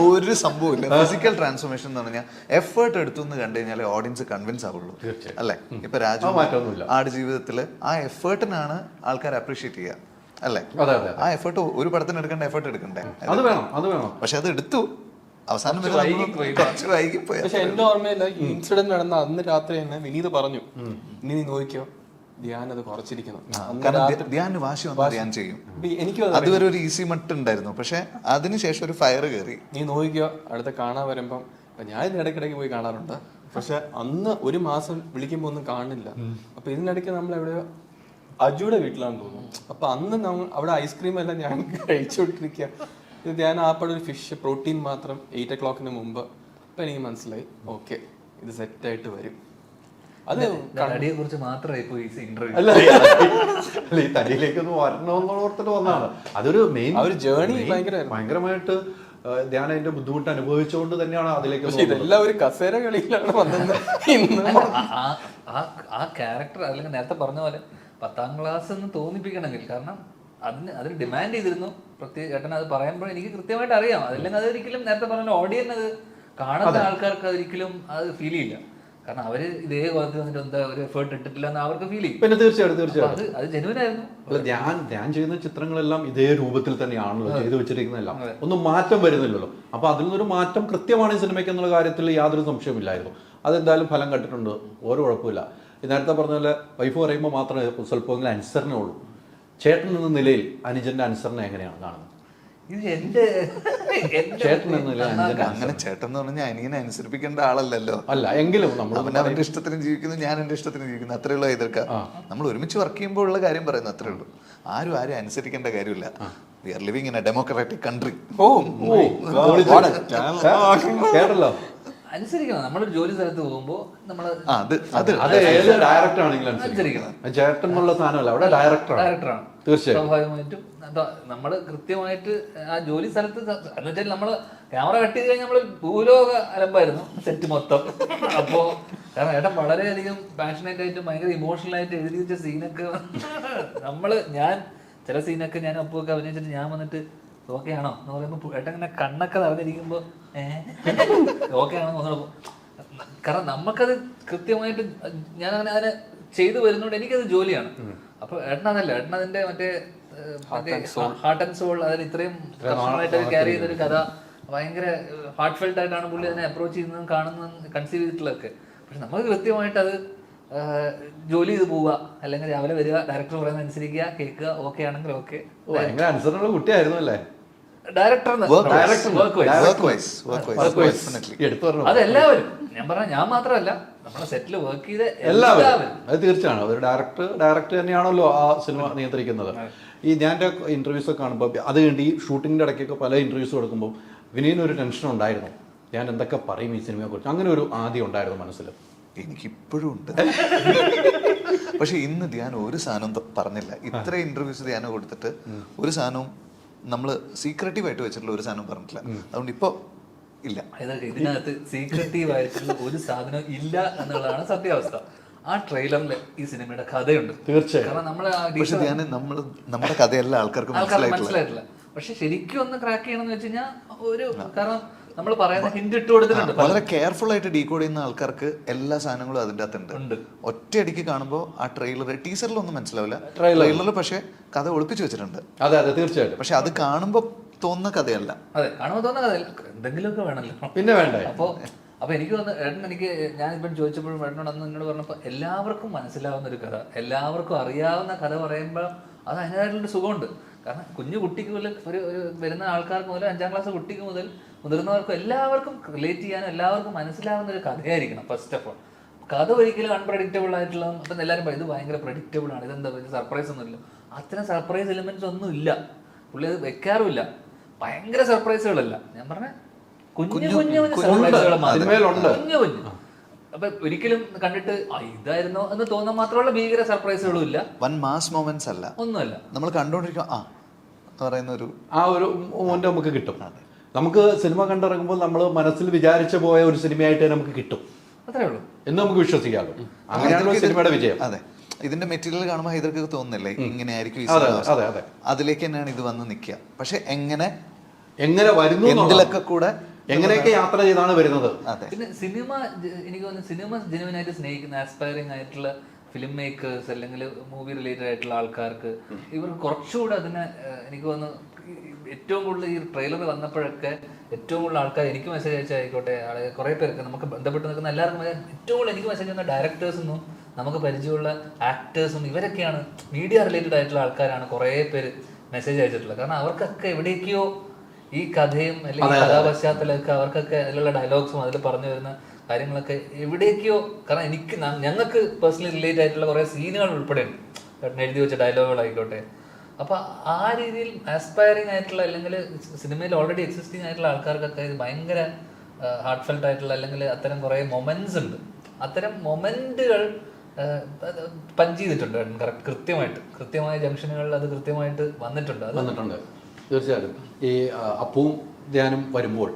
ഒരു സംഭവമില്ല. ഫിസിക്കൽ ട്രാൻസ്ഫോർമേഷൻ എന്ന് പറഞ്ഞാൽ എഫേർട്ട് എടുത്തു എന്ന് കണ്ടു കഴിഞ്ഞാൽ ഓഡിയൻസ് കൺവിൻസ് ആവുള്ളൂ അല്ലെ? ഇപ്പൊ രാജു ആടുജീവിതത്തില് ആ എഫേർട്ടിനാണ് ആൾക്കാർ അപ്രീഷിയേറ്റ് ചെയ്യുക അല്ലെ? ആ എഫേർട്ട് ഒരു പടത്തിന് എടുക്കേണ്ട എഫേർട്ട് എടുക്കണ്ടേ? അത് വേണം. പക്ഷെ അത് എടുത്തു, അവസാനം കുറച്ച് വൈകിപ്പോയി. പക്ഷെ എന്റെ ഓർമ്മയില്ല, ഈ ഇൻസിഡന്റ് നടന്ന അന്ന് രാത്രി തന്നെ വിനീത് പറഞ്ഞു, ഇനി നീ നോക്കിയോ ധ്യാൻ അത് കുറച്ചിരിക്കുന്നു. ധ്യാന് വാശി വന്നാൽ ധ്യാൻ ചെയ്യും. എനിക്ക് അതുവരെ ഒരു ഈസി മട്ട് ഉണ്ടായിരുന്നു, പക്ഷെ അതിനുശേഷം ഒരു ഫയർ കയറി. നീ നോക്കിയോ അടുത്ത കാണാൻ വരുമ്പം, ഞാൻ ഇടയ്ക്കിടയ്ക്ക് പോയി കാണാറുണ്ട്, പക്ഷെ അന്ന് ഒരു മാസം വിളിക്കുമ്പോ ഒന്നും കാണില്ല. അപ്പൊ ഇതിനിടയ്ക്ക് നമ്മൾ എവിടെയോ അജുയുടെ വീട്ടിലാണെന്ന് തോന്നുന്നു. അപ്പൊ അന്ന് നമ്മൾ അവിടെ ഐസ്ക്രീം എല്ലാം ഞാൻ കഴിച്ചുകൊണ്ടിരിക്കുക. ധ്യാൻ ആപ്പടെ ഒരു ഫിഷ് പ്രോട്ടീൻ മാത്രം 8 o'clock മുമ്പ്. അപ്പൊ എനിക്ക് മനസ്സിലായി, ഓക്കെ ഇത് സെറ്റായിട്ട് വരും. അത് തടിയെ കുറിച്ച് മാത്രമേ ഇപ്പൊ ഈ ഇന്റർവ്യൂ അല്ല, ഈ തടിയിലേക്കൊന്ന് വരണമെന്നോർത്തിട്ട് വന്നതാണ്. അതൊരു മെയിൻ ഒരു ജേർണി ഭയങ്കരമായിട്ട് ധ്യാനം അതിന്റെ ബുദ്ധിമുട്ട് അനുഭവിച്ചുകൊണ്ട് തന്നെയാണ് അതിലേക്ക്. ഇതെല്ലാം ഒരു കസേര കളിയിലാണ് വന്നത്. ആ ക്യാരക്ടർ അല്ലെങ്കിൽ നേരത്തെ പറഞ്ഞ പോലെ 10ാം ക്ലാസ് എന്ന് തോന്നിപ്പിക്കണമെങ്കിൽ, കാരണം അതിന് ഡിമാൻഡ് ചെയ്തിരുന്നു. പ്രത്യേക ചേട്ടൻ അത് പറയുമ്പോൾ എനിക്ക് കൃത്യമായിട്ട് അറിയാം. അതല്ലെങ്കിൽ അതൊരിക്കലും നേരത്തെ പറഞ്ഞ ഓഡിയൻസ്, അത് കാണുന്ന ആൾക്കാർക്ക് അതൊരിക്കലും അത് ഫീൽ ചെയ്യില്ല. കാരണം അവര് ഇതേ കോലത്തിൽ വന്നിട്ട് എന്താ ഒരു എഫേർട്ട് ഇട്ടിട്ടില്ല എന്ന് അവർക്ക് ഫീൽ ചെയ്യും. പിന്നെ തീർച്ചയായിട്ടും അത് ജെനുവിൻ ആയിരുന്നു. അല്ല, ധ്യാൻ ചെയ്യുന്ന ചിത്രങ്ങളെല്ലാം ഇതേ രൂപത്തിൽ തന്നെയാണല്ലോ ചെയ്തു വെച്ചിരിക്കുന്നതെല്ലാം, ഒന്നും മാറ്റം വരുന്നില്ലല്ലോ. അപ്പൊ അതിൽ നിന്നൊരു മാറ്റം കൃത്യമാണ് ഈ സിനിമയ്ക്ക് എന്നുള്ള കാര്യത്തിൽ യാതൊരു സംശയമില്ലായിരുന്നു. അതെന്തായാലും ഫലം കണ്ടിട്ടുണ്ട്, ഒരു കുഴപ്പമില്ല. നേരത്തെ പറഞ്ഞ പോലെ വൈഫ് പറയുമ്പോൾ മാത്രമേ സ്വല്പമെങ്കിലും അനുസരണേ ഉള്ളൂ. ചേട്ടൻ എന്ന നിലയിൽ അനുജന്റെ അനുസരണ എങ്ങനെയാണ് കാണുന്നത്? അങ്ങനെ ചേട്ടൻ എന്ന് പറഞ്ഞാൽ അനിയനെ അനുസരിപ്പിക്കേണ്ട ആളല്ലല്ലോ. അല്ല, എങ്കിലും അവൻ അവന്റെ ഇഷ്ടത്തിന് ജീവിക്കുന്നു, ഞാൻ എന്റെ ഇഷ്ടത്തിന് ജീവിക്കുന്നു, അത്രേ ഉള്ളൂ. എതിർക്കാം, നമ്മൾ ഒരുമിച്ച് വർക്ക് ചെയ്യുമ്പോൾ ഉള്ള കാര്യം പറയുന്നു, അത്രേ ഉള്ളൂ. ആരും അനുസരിക്കേണ്ട കാര്യമില്ല. We are living in a democratic country. കേട്ടല്ലോ, അനുസരിക്കണം. നമ്മളൊരു ജോലി സ്ഥലത്ത് പോകുമ്പോ നമ്മള് ഡയറക്ടർ ആണെങ്കിലും അനുസരിക്കണം. ചേട്ടൻ എന്നുള്ള സാധനമല്ല, അവിടെ ഡയറക്ടറാണ്. തീർച്ചയായും സ്വാഭാവികമായിട്ടും നമ്മള് കൃത്യമായിട്ട് ആ ജോലി സ്ഥലത്ത് എന്ന് വെച്ചാൽ നമ്മള് ക്യാമറ കട്ട് ചെയ്ത് കഴിഞ്ഞാൽ നമ്മള് ഭൂലോക അലമ്പായിരുന്നു സെറ്റ് മൊത്തം. അപ്പോ കാരണം ഏട്ടൻ വളരെയധികം പാഷനേറ്റ് ആയിട്ട് ഭയങ്കര ഇമോഷണൽ ആയിട്ട് എഴുതി വെച്ച സീനൊക്കെ ഞാൻ ചില സീനൊക്കെ ഞാൻ ഒപ്പൊക്കെ അഭിനയിച്ചിട്ട് ഞാൻ വന്നിട്ട് ഓക്കെ ആണോ എന്ന് പറയുമ്പോ ഏട്ടൻ ഇങ്ങനെ കണ്ണൊക്കെ നിറഞ്ഞിരിക്കുമ്പോ ഓക്കെ ആണോ തോന്നണപ്പോ, കാരണം നമുക്കത് കൃത്യമായിട്ട് ഞാൻ അങ്ങനെ അതിനെ ചെയ്തു വരുന്നോണ്ട് എനിക്കത് ജോലിയാണ്. അപ്പൊ ഏട്ടനതല്ല, ഏട്ടനതിന്റെ മറ്റേ ഹാർട്ട് ആൻഡ് സോൾ, അതിൽ ഇത്രയും കർശനമായിട്ട് ക്യാരി ചെയ്തൊരു കഥ ഭയങ്കര ഹാർട്ട് ഫെൽറ്റ് ആയിട്ടാണ് പുള്ളി അതിനെ അപ്രോച്ച് ചെയ്യുന്നതും കാണുന്നതും കൺസീവ് ചെയ്തിട്ടുള്ളതൊക്കെ. പക്ഷെ നമുക്ക് കൃത്യമായിട്ട് അത് ജോലി ചെയ്ത് പോവുക, അല്ലെങ്കിൽ രാവിലെ വരിക, ഡയറക്ടർ പറയുന്നത് അനുസരിക്കുക, കേൾക്കുക, ഓക്കെ ആണെങ്കിൽ ഓക്കെ. അനുസരണമുള്ള കുട്ടിയായിരുന്നു അല്ലേ അതെല്ലാവരും, ഞാൻ പറഞ്ഞ ഞാൻ മാത്രമല്ല, നമ്മുടെ സെറ്റിൽ വർക്ക് ചെയ്ത എല്ലാവരും. അത് തീർച്ചയാണ്, ഒരു ഡയറക്ടർ തന്നെയാണല്ലോ ആ സിനിമ നിയന്ത്രിക്കുന്നത്. ഈ ഞാൻ ഇന്റർവ്യൂസ് ഒക്കെ കാണുമ്പോൾ, അത് കഴിഞ്ഞ് ഈ ഷൂട്ടിങ്ങിന്റെ ഇടയ്ക്കൊക്കെ പല ഇന്റർവ്യൂസ് കൊടുക്കുമ്പോൾ വിനീതിന് ഒരു ടെൻഷൻ ഉണ്ടായിരുന്നു, ഞാൻ എന്തൊക്കെ പറയും ഈ സിനിമയെ കുറിച്ച്, അങ്ങനെ ഒരു ആദ്യം ഉണ്ടായിരുന്നു മനസ്സിൽ. എനിക്കിപ്പോഴും ഉണ്ട്. പക്ഷെ ഇന്ന് ധ്യാൻ ഒരു സാധനം പറഞ്ഞില്ല. ഇത്ര ഇന്റർവ്യൂസ് ധ്യാൻ കൊടുത്തിട്ട് ഒരു സാധനവും നമ്മള് സീക്രട്ടീവ് ആയിട്ട് വെച്ചിട്ടുള്ള ഒരു സാധനം പറഞ്ഞിട്ടില്ല. അതുകൊണ്ട് ഇപ്പൊ ഇല്ല, ഇതിനകത്ത് സീക്രട്ടീവ് ആയിട്ടുള്ള ഒരു സാധനം ഇല്ല എന്നുള്ളതാണ് സത്യാവസ്ഥ. ആ ട്രെയിലറിൽ ഈ സിനിമയുടെ കഥയുണ്ട് തീർച്ചയായും. കാരണം നമ്മുടെ കഥയെല്ലാം ആൾക്കാർക്ക് മനസ്സിലായിട്ടില്ല. പക്ഷെ ശരിക്കും ഒന്ന് ക്രാക്ക് ചെയ്യണമെന്ന് വെച്ച് കഴിഞ്ഞാൽ ഒരു, കാരണം നമ്മൾ പറയുന്ന ഹിന്റ് ഇട്ട് കൊടുത്തിട്ടുണ്ട്. വളരെ കെയർഫുൾ ആയിട്ട് ഡീകോഡ് ചെയ്യുന്ന ആൾക്കാർക്ക് എല്ലാ സാധനങ്ങളും അതിന്റെ അകത്തുണ്ട്. ഒറ്റയടിക്ക് കാണുമ്പോൾ ആ ടീസറിലൊന്നും മനസ്സിലാവില്ല, ട്രെയിലറിൽ പക്ഷെ കഥ ഒളിപ്പിച്ചു വെച്ചിട്ടുണ്ട്. അതെ അതെ തീർച്ചയായിട്ടും. പക്ഷെ അത് കാണുമ്പോൾ തോന്നുന്ന കഥയല്ല. അതെ, കാണുമ്പോൾ തോന്നുന്ന കഥയല്ല, എന്തെങ്കിലുമൊക്കെ വേണമല്ലോ. പിന്നെ വേണ്ടേ? അപ്പൊ എനിക്ക് എനിക്ക് ഞാൻ ഇപ്പം ചോദിച്ചപ്പോഴും ഏട്ടനോട് അന്ന് എന്നോട് പറഞ്ഞപ്പോൾ എല്ലാവർക്കും മനസ്സിലാവുന്ന ഒരു കഥ, എല്ലാവർക്കും അറിയാവുന്ന കഥ പറയുമ്പോൾ അത് അതിൻ്റെതായിട്ടുള്ളൊരു സുഖമുണ്ട്. കാരണം കുഞ്ഞു കുട്ടിക്ക് മുതൽ ഒരു വരുന്ന ആൾക്കാർക്ക് മുതൽ 5ാം ക്ലാസ് കുട്ടിക്ക് മുതൽ മുതിർന്നവർക്കും എല്ലാവർക്കും റിലേറ്റ് ചെയ്യാനും എല്ലാവർക്കും മനസ്സിലാവുന്ന ഒരു കഥയായിരിക്കണം ഫസ്റ്റ് ഓഫ് ഓൾ. കഥ ഒരിക്കലും അൺപ്രഡിക്റ്റബിൾ ആയിട്ടുള്ള, അപ്പം എല്ലാവരും പറയും ഇത് ഭയങ്കര പ്രഡിക്റ്റബിൾ ആണ്, ഇതെന്താ സർപ്രൈസ് ഒന്നുമില്ല. അത്തരം സർപ്രൈസ് എലിമെന്റ്സ് ഒന്നും ഇല്ല. പുള്ളി അത് വെക്കാറുമില്ല. ഭയങ്കര സർപ്രൈസുകളല്ല, ഞാൻ പറഞ്ഞ കുഞ്ഞു കുഞ്ഞു കുഞ്ഞു ഉണ്ട്. സർപ്രൈസുകൾ സിനിമയിലുണ്ട്. കുഞ്ഞു കുഞ്ഞു. അപ്പൊ ഒരിക്കലും കണ്ടിട്ട് ഇതായിരുന്നോ എന്ന് തോന്നാൻ മാത്രമുള്ള ഭീകര സർപ്രൈസുകളും ഇല്ല, വൻ മാസ് മൊമെന്റ്സ് അല്ല, ഒന്നുമല്ല. നമ്മൾ കണ്ടുകൊണ്ടിരിക്കും പറയുന്ന ഒരു ആ ഒരു മൊമെന്റ് നമുക്ക് കിട്ടും. നമുക്ക് സിനിമ കണ്ടിറങ്ങുമ്പോൾ നമ്മൾ മനസ്സിൽ വിചാരിച്ചു പോയ ഒരു സിനിമയായിട്ട് നമുക്ക് കിട്ടും, അത്രേ ഉള്ളൂ എന്ന് നമുക്ക് വിശ്വസിക്കാമല്ലോ. അങ്ങനെയാണല്ലോ സിനിമയുടെ വിജയം. അതെ, ഇതിന്റെ മെറ്റീരിയൽ കാണുമ്പോൾ ഹൈദർക്ക് തോന്നുന്നില്ലേ ഇങ്ങനെ ആയിരിക്കും ഈ അതെ, സിനിമ? അതെ, അതെ. അതിലേക്ക് തന്നെയാണ് ഇത് വന്ന് നിൽക്കുക. പക്ഷെ എങ്ങനെ വരുന്നു എന്തിലൊക്കെ കൂടെ എങ്ങനെയൊക്കെ യാത്ര ചെയ്താണ് വരുന്നത്. അതെ. പിന്നെ സിനിമ, എനിക്ക് തോന്നുന്നു സിനിമ ജെനുവിനായിട്ട് സ്നേഹിക്കുന്ന ആസ്പയറിംഗ് ആയിട്ടുള്ള ഫിലിം മേക്കേഴ്സ് അല്ലെങ്കിൽ മൂവി റിലേറ്റഡ് ആയിട്ടുള്ള ആൾക്കാർക്ക് ഇവർക്ക് കുറച്ചുകൂടെ അതിനെ, എനിക്ക് തോന്നുന്നു ഏറ്റവും കൂടുതൽ ഈ ട്രെയിലർ വന്നപ്പോഴൊക്കെ ഏറ്റവും കൂടുതൽ ആൾക്കാർ എനിക്ക് മെസ്സേജ് അയച്ചായിക്കോട്ടെ, കുറേ പേർക്ക് നമുക്ക് ബന്ധപ്പെട്ട് നിൽക്കുന്ന എല്ലാവർക്കും ഏറ്റവും കൂടുതൽ എനിക്ക് മെസ്സേജ് ചെയ്യുന്ന ഡയറക്ടേഴ്സൊന്നും നമുക്ക് പരിചയമുള്ള ആക്ടേഴ്സും ഇവരൊക്കെയാണ്, മീഡിയ റിലേറ്റഡ് ആയിട്ടുള്ള ആൾക്കാരാണ് കുറേ പേര് മെസ്സേജ് അയച്ചിട്ടുള്ളത്. കാരണം അവർക്കൊക്കെ എവിടേക്കോ ഈ കഥയും അല്ലെങ്കിൽ കഥാപശ്ചാത്തലമൊക്കെ അവർക്കൊക്കെ അതിലുള്ള ഡയലോഗ്സും അതിൽ പറഞ്ഞു വരുന്ന കാര്യങ്ങളൊക്കെ എവിടേക്കോ, കാരണം ഞങ്ങൾക്ക് പേഴ്സണലി റിലേറ്റ് ആയിട്ടുള്ള കുറേ സീനുകൾ ഉൾപ്പെടെയുണ്ട്, എഴുതി വെച്ച ഡയലോഗുകളായിക്കോട്ടെ. അപ്പൊ ആ രീതിയിൽ ആസ്പയറിംഗ് ആയിട്ടുള്ള അല്ലെങ്കിൽ സിനിമയിൽ ഓൾറെഡി എക്സിസ്റ്റിംഗ് ആയിട്ടുള്ള ആൾക്കാർക്കൊക്കെ ഇത് ഭയങ്കര ഹാർട്ട് ഫെൽറ്റ് ആയിട്ടുള്ള അല്ലെങ്കിൽ അത്തരം കുറേ മൊമെന്റ്സ് ഉണ്ട്. അത്തരം മൊമെന്റുകൾ പഞ്ച് ചെയ്തിട്ടുണ്ട് കൃത്യമായ ജംഗ്ഷനുകളിൽ അത് കൃത്യമായിട്ട് വന്നിട്ടുണ്ട്. തീർച്ചയായിട്ടും. ഈ അപ്പുവും ധ്യാനും വരുമ്പോൾ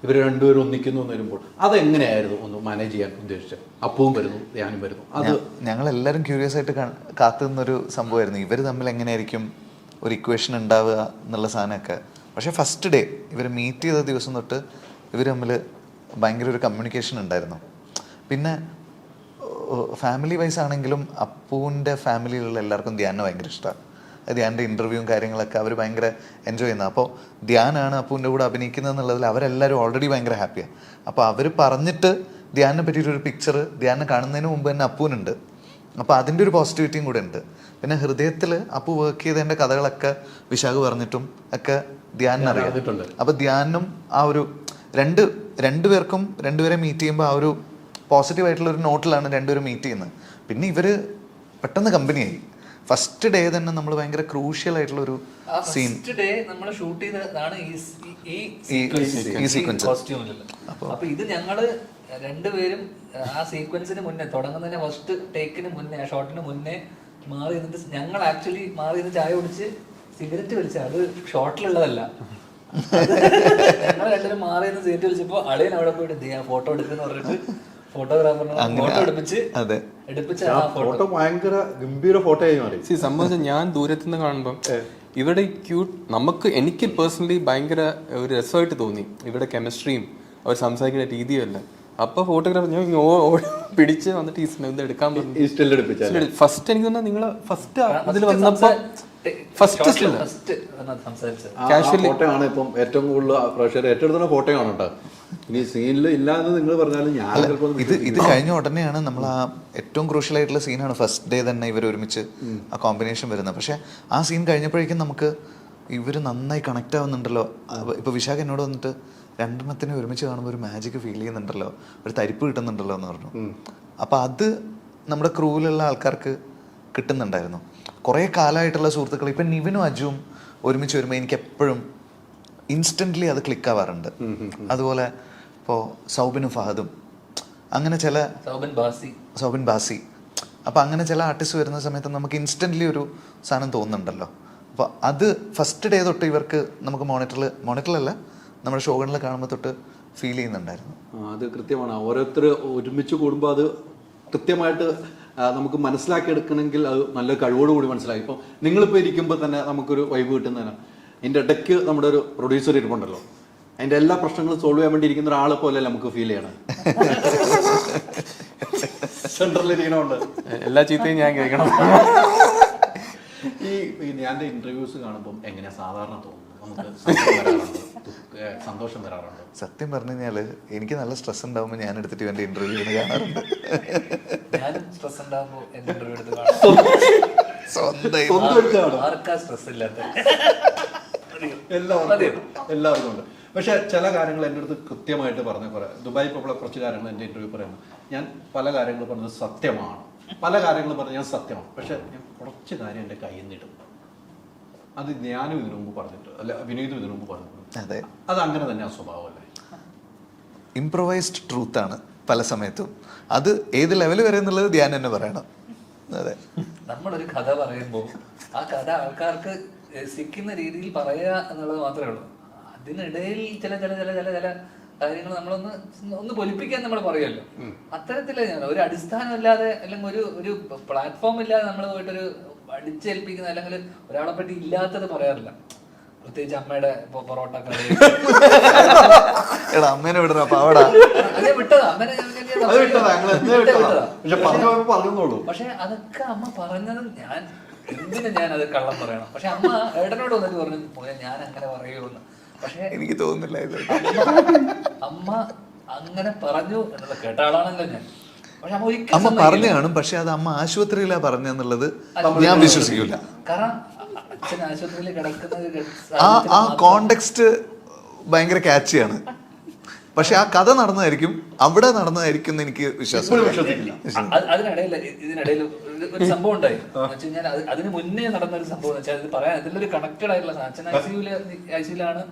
ഇവർ രണ്ടുപേരും ഒന്നിക്കുന്നു എന്ന് വരുമ്പോൾ അതെങ്ങനെയായിരുന്നു ഒന്ന് മാനേജ് ചെയ്യാൻ ഉദ്ദേശിച്ചത്? അപ്പവും വരുന്നു, ധ്യാനും വരുന്നു, അത് ഞങ്ങളെല്ലാവരും ക്യൂരിയസ് ആയിട്ട് കാത്തുനിന്നൊരു സംഭവമായിരുന്നു, ഇവർ തമ്മിൽ എങ്ങനെയായിരിക്കും ഒരു ഇക്വേഷൻ ഉണ്ടാവുക എന്നുള്ള സാധനമൊക്കെ. പക്ഷേ ഫസ്റ്റ് ഡേ ഇവർ മീറ്റ് ചെയ്ത ദിവസം തൊട്ട് ഇവർ തമ്മിൽ ഭയങ്കര ഒരു കമ്മ്യൂണിക്കേഷൻ ഉണ്ടായിരുന്നു. പിന്നെ ഫാമിലി വൈസ് ആണെങ്കിലും അപ്പൂവിൻ്റെ ഫാമിലിയിലുള്ള എല്ലാവർക്കും ധ്യാനം ഭയങ്കര ഇഷ്ടമാണ്. ധ്യാൻ്റെ ഇൻ്റർവ്യൂവും കാര്യങ്ങളൊക്കെ അവർ ഭയങ്കര എൻജോയ് ചെയ്യുന്നത്. അപ്പോൾ ധ്യാനാണ് അപ്പൂവിൻ്റെ കൂടെ അഭിനയിക്കുന്നത് എന്നുള്ളതിൽ അവരെല്ലാവരും ഓൾറെഡി ഭയങ്കര ഹാപ്പിയാണ്. അപ്പോൾ അവർ പറഞ്ഞിട്ട് ധ്യാനിനെ പറ്റിയിട്ടൊരു പിക്ചർ ധ്യാനെ കാണുന്നതിന് മുമ്പ് തന്നെ അപ്പൂനുണ്ട്. അപ്പോൾ അതിൻ്റെ ഒരു പോസിറ്റിവിറ്റിയും കൂടെ ഉണ്ട്. പിന്നെ ഹൃദയത്തിൽ അപ്പു വർക്ക് ചെയ്തതിൻ്റെ കഥകളൊക്കെ വിശാഖ് പറഞ്ഞിട്ടും ഒക്കെ ധ്യാനിനറിയാം. അപ്പോൾ ധ്യാനും ആ ഒരു രണ്ടുപേർക്കും രണ്ടുപേരെ മീറ്റ് ചെയ്യുമ്പോൾ ആ ഒരു പോസിറ്റീവായിട്ടുള്ള ഒരു നോട്ടിലാണ് രണ്ടുപേരും മീറ്റ് ചെയ്യുന്നത്. പിന്നെ ഇവർ പെട്ടെന്ന് കമ്പനിയായി. ഫസ്റ്റ് ഡേ തന്നെ നമ്മൾ ഭയങ്കര ക്രൂഷ്യൽ ആയിട്ടുള്ള ഒരു സീൻ നമ്മൾ ഷൂട്ട് ചെയ്തതാണ് ഈ സീക്വൻസ്. അപ്പൊ ഇത് ഞങ്ങള് രണ്ടുപേരും ആ സീക്വൻസിന് മുന്നേ തുടങ്ങുന്നതിന് ഫസ്റ്റ് ടേക്കിന് മുന്നേ, ആ ഷോട്ടിന് മുന്നേ മാറി നിന്നിട്ട് ഞങ്ങൾ ആക്ച്വലി മാറി നിന്ന് ചായ കുടിച്ച് സിഗരറ്റ് വലിച്ച, അത് ഷോട്ടിലുള്ളതല്ല. ഞങ്ങൾ രണ്ടുപേരും മാറി നിന്ന് സിഗരറ്റ് വലിച്ചപ്പോ അളിയൻ അവിടെ പോയിട്ട് ഫോട്ടോ എടുക്കുന്ന പറഞ്ഞിട്ട് ഫോട്ടോഗ്രാഫറിനെ ഫോട്ടോ എടുപ്പിച്ച് ഫോട്ടോ ഭയങ്കര ഗംഭീര ഫോട്ടോ ആയി മാറി. സംഭവിച്ച ഞാൻ ദൂരത്തുനിന്ന് കാണുമ്പോൾ ഇവരുടെ ക്യൂട്ട്, എനിക്ക് പേഴ്സണലി ഭയങ്കര ഒരു രസമായിട്ട് തോന്നി ഇവരുടെ കെമിസ്ട്രിയും അവർ സംസാരിക്കുന്ന രീതിയും എല്ലാം. അപ്പൊ ഫോട്ടോഗ്രാഫർ ഞാൻ പിടിച്ച് വന്നിട്ട് ഈ സ്മെൽ എടുക്കാൻ പറഞ്ഞു. ഫസ്റ്റ് എനിക്ക് തോന്നുന്നു നിങ്ങള് ഫസ്റ്റ് അതിൽ വന്നപ്പോ ഫസ്റ്റ് ഫോട്ടോ ആണ് ഇപ്പം ഏറ്റവും കൂടുതൽ പ്രേക്ഷകർ ഏറ്റെടുത്തുന്ന ഫോട്ടോയാണ് കേട്ടോ. ഇനി സീനിൽ ഇല്ല എന്ന് നിങ്ങൾ പറഞ്ഞാലും ഞാൻ ഇത് കഴിഞ്ഞ ഉടനെയാണ് നമ്മൾ ആ ഏറ്റവും ക്രൂഷ്യൽ ആയിട്ടുള്ള സീനാണ് ഫസ്റ്റ് ഡേ തന്നെ ഇവർ ഒരുമിച്ച് ആ കോമ്പിനേഷൻ വരുന്നത്. പക്ഷെ ആ സീൻ കഴിഞ്ഞപ്പോഴേക്കും നമുക്ക് ഇവർ നന്നായി കണക്ട് ആവുന്നുണ്ടല്ലോ. ഇപ്പൊ വിശാഖ് എന്നോട് വന്നിട്ട് രണ്ടെണ്ണത്തിനെ ഒരുമിച്ച് കാണുമ്പോൾ ഒരു മാജിക് ഫീൽ ചെയ്യുന്നുണ്ടല്ലോ, ഒരു തരിപ്പ് കിട്ടുന്നുണ്ടല്ലോ എന്ന് പറഞ്ഞു. അപ്പൊ അത് നമ്മുടെ ക്രൂവിലുള്ള ആൾക്കാർക്ക് കിട്ടുന്നുണ്ടായിരുന്നു. കുറേ കാലമായിട്ടുള്ള സുഹൃത്തുക്കൾ, ഇപ്പം നിവിനും അജുവും ഒരുമിച്ച് വരുമ്പോൾ എനിക്ക് എപ്പോഴും ഇൻസ്റ്റൻ്റ്ലി അത് ക്ലിക്ക് ആവാറുണ്ട്. അതുപോലെ ഇപ്പോൾ സൗബിനും ഫഹദും, അങ്ങനെ ചില സൗബിൻ ബാസി, അപ്പോൾ അങ്ങനെ ചില ആർട്ടിസ്റ്റ് വരുന്ന സമയത്ത് നമുക്ക് ഇൻസ്റ്റൻ്റ്ലി ഒരു സാധനം തോന്നുന്നുണ്ടല്ലോ. അപ്പോൾ അത് ഫസ്റ്റ് ഡേ തൊട്ട് ഇവർക്ക് നമുക്ക് മോണിറ്ററിലല്ല നമ്മുടെ ഷോകളിൽ കാണുമ്പോൾ തൊട്ട് ഫീൽ ചെയ്യുന്നുണ്ടായിരുന്നു. അത് കൃത്യമാണ്. ഓരോരുത്തർ ഒരുമിച്ച് കൂടുമ്പോൾ അത് കൃത്യമായിട്ട് നമുക്ക് മനസ്സിലാക്കിയെടുക്കണമെങ്കിൽ അത് നല്ല കഴിവോടുകൂടി മനസ്സിലാക്കി. ഇപ്പോൾ നിങ്ങളിപ്പോൾ ഇരിക്കുമ്പോൾ തന്നെ നമുക്കൊരു വൈബ് കിട്ടുന്നതിന് അതിൻ്റെ ഇടയ്ക്ക് നമ്മുടെ ഒരു പ്രൊഡ്യൂസർ ഇരിപ്പുണ്ടല്ലോ, അതിൻ്റെ എല്ലാ പ്രശ്നങ്ങളും സോൾവ് ചെയ്യാൻ വേണ്ടി ഇരിക്കുന്ന ഒരാളെ പോലെ നമുക്ക് ഫീൽ ചെയ്യണം. സെൻട്രലിൽ ഇരിക്കണമുണ്ട്, എല്ലാ ചീത്തയും ഞാൻ കേൾക്കണം. ഈ ഞാൻ ഇന്റർവ്യൂസ് കാണുമ്പോൾ എങ്ങനെയാ സാധാരണ തോന്നുന്നു? നമുക്ക് സന്തോഷം വരാറുണ്ട്. സത്യം പറഞ്ഞു കഴിഞ്ഞാൽ എനിക്ക് നല്ല സ്ട്രെസ് ഉണ്ടാകുമ്പോൾ ഞാൻ എടുത്തിട്ട് എൻ്റെ ഇന്റർവ്യൂ കാണാറുണ്ട്. എല്ലാവർക്കും ഉണ്ട്. പക്ഷെ ചില കാര്യങ്ങൾ എൻ്റെ അടുത്ത് കൃത്യമായിട്ട് പറഞ്ഞ കുറെ ദുബായ് ഇപ്പോൾ കുറച്ച് കാര്യങ്ങൾ എൻ്റെ ഇന്റർവ്യൂ പറയുന്നത്, ഞാൻ പല കാര്യങ്ങൾ പറഞ്ഞത് സത്യമാണ്, പല കാര്യങ്ങൾ പറഞ്ഞത് ഞാൻ സത്യമാണ്, പക്ഷെ ഞാൻ കുറച്ച് കാര്യം എൻ്റെ കയ്യിൽ നിന്നിടും. അത് ഞാനും ഇതിനു മുമ്പ് പറഞ്ഞിട്ട്, അല്ല വിനീതും ഇതിനു മുമ്പ് പറഞ്ഞിട്ടുണ്ട്. അതെ, അത് അങ്ങനെ തന്നെ ആ സ്വഭാവമല്ലേ? ഇംപ്രവൈസ്ഡ് ട്രൂത്ത് ആണ് പല സമയത്തും. അത് ഏത് ലെവൽ വരെ എന്നുള്ളത് ധ്യാൻ തന്നെ പറയണം. അതെ, നമ്മളൊരു കഥ പറയുമ്പോൾ ആ കഥ ആൾക്കാർക്ക് സിക്കുന്ന രീതിയിൽ പറയുക എന്നുള്ളത് മാത്രമേ ഉള്ളൂ. അതിനിടയിൽ ചില ചില ചില ചില ചില കാര്യങ്ങൾ നമ്മളൊന്ന് പൊലിപ്പിക്കാൻ നമ്മൾ പറയുമല്ലോ. അത്തരത്തില് ഞാൻ ഒരു അടിസ്ഥാനമില്ലാതെ അല്ലെങ്കിൽ ഒരു പ്ലാറ്റ്ഫോം ഇല്ലാതെ നമ്മൾ പോയിട്ടൊരു അടിച്ചേൽപ്പിക്കുന്ന അല്ലെങ്കിൽ ഒരാളെ പറ്റി ഇല്ലാത്തത് പറയാറില്ല. പ്രത്യേകിച്ച് അമ്മയുടെ പൊറോട്ട കറി എടാ അമ്മേനെ വിടറാ പാവടാ. അതെ വിട്ടതാ, അമ്മേനെ പക്ഷെ അതൊക്കെ അമ്മ പറഞ്ഞത് ഞാൻ എന്തിനു ഞാൻ അത് കള്ളം പറയണം. പക്ഷെ അമ്മ ഏട്ടനോട് വന്നിട്ട് പറഞ്ഞു ഞാൻ അങ്ങനെ പറയുമെന്ന്. പക്ഷെ എനിക്ക് തോന്നുന്നില്ല ഇത്. അമ്മ അങ്ങനെ പറഞ്ഞു എന്നുള്ളത് കേട്ട ആളാണല്ലോ ഞാൻ. പക്ഷെ അമ്മ അമ്മ ഒരിക്കലും പറഞ്ഞു കാണും, പക്ഷെ അത് അമ്മ ആശുപത്രിയിലാ പറഞ്ഞെന്നുള്ളത് ഞാൻ വിശ്വസിക്കൂല. കാരണം അച്ഛൻ ആശുപത്രിയിൽ കിടക്കുന്നത് ആ കോണ്ടെക്സ്റ്റ് ഭയങ്കര ക്യാച്ചിയാണ്. പക്ഷെ ആ കഥ നടന്നതായിരിക്കും, അവിടെ നടന്നതായിരിക്കും എന്ന് എനിക്ക് വിശ്വാസമില്ല. ഇതിനിടയിൽ ഒരു സംഭവം ഉണ്ടായി എന്ന് വെച്ച് കഴിഞ്ഞാൽ അതിന് മുന്നേ നടന്ന ഒരു സംഭവം എന്ന് വെച്ചാൽ ഇത് പറയാൻ ഇതിലൊരു കണക്റ്റഡ് ആയിട്ടുള്ള അച്ഛൻ ഐസിയുലാണ്.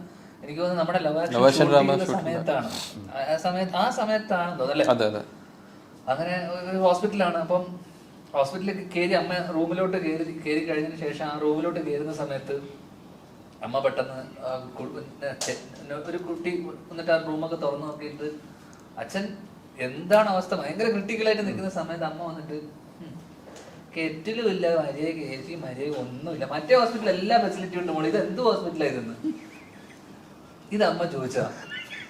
എനിക്ക് തോന്നുന്നു നമ്മുടെ സമയത്താണ് ആ സമയത്താണ് തോന്നുന്നല്ലേ. അങ്ങനെ ഒരു ഹോസ്പിറ്റലാണ്. അപ്പം ഹോസ്പിറ്റലിൽ കയറി അമ്മ റൂമിലോട്ട് കയറി കഴിഞ്ഞതിന് ശേഷം ആ റൂമിലോട്ട് കയറുന്ന സമയത്ത് അമ്മ പെട്ടെന്ന് ഒരു കുട്ടി വന്നിട്ട് ആ റൂമൊക്കെ തുറന്നു നോക്കിയിട്ട് അച്ഛൻ എന്താണ് അവസ്ഥ ഭയങ്കര ക്രിട്ടിക്കലായിട്ട് നിൽക്കുന്ന സമയത്ത് അമ്മ വന്നിട്ട് കെറ്റിലും ഇല്ല, മര്യാദ കയറ്റി മര്യാദ ഒന്നുമില്ല. മറ്റേ ഹോസ്പിറ്റലിൽ എല്ലാ ഫെസിലിറ്റി ഉണ്ട് മോളെ, ഇത് എന്ത് ഹോസ്പിറ്റലായിരുന്നു? ഇത് അമ്മ ചോദിച്ചതാ.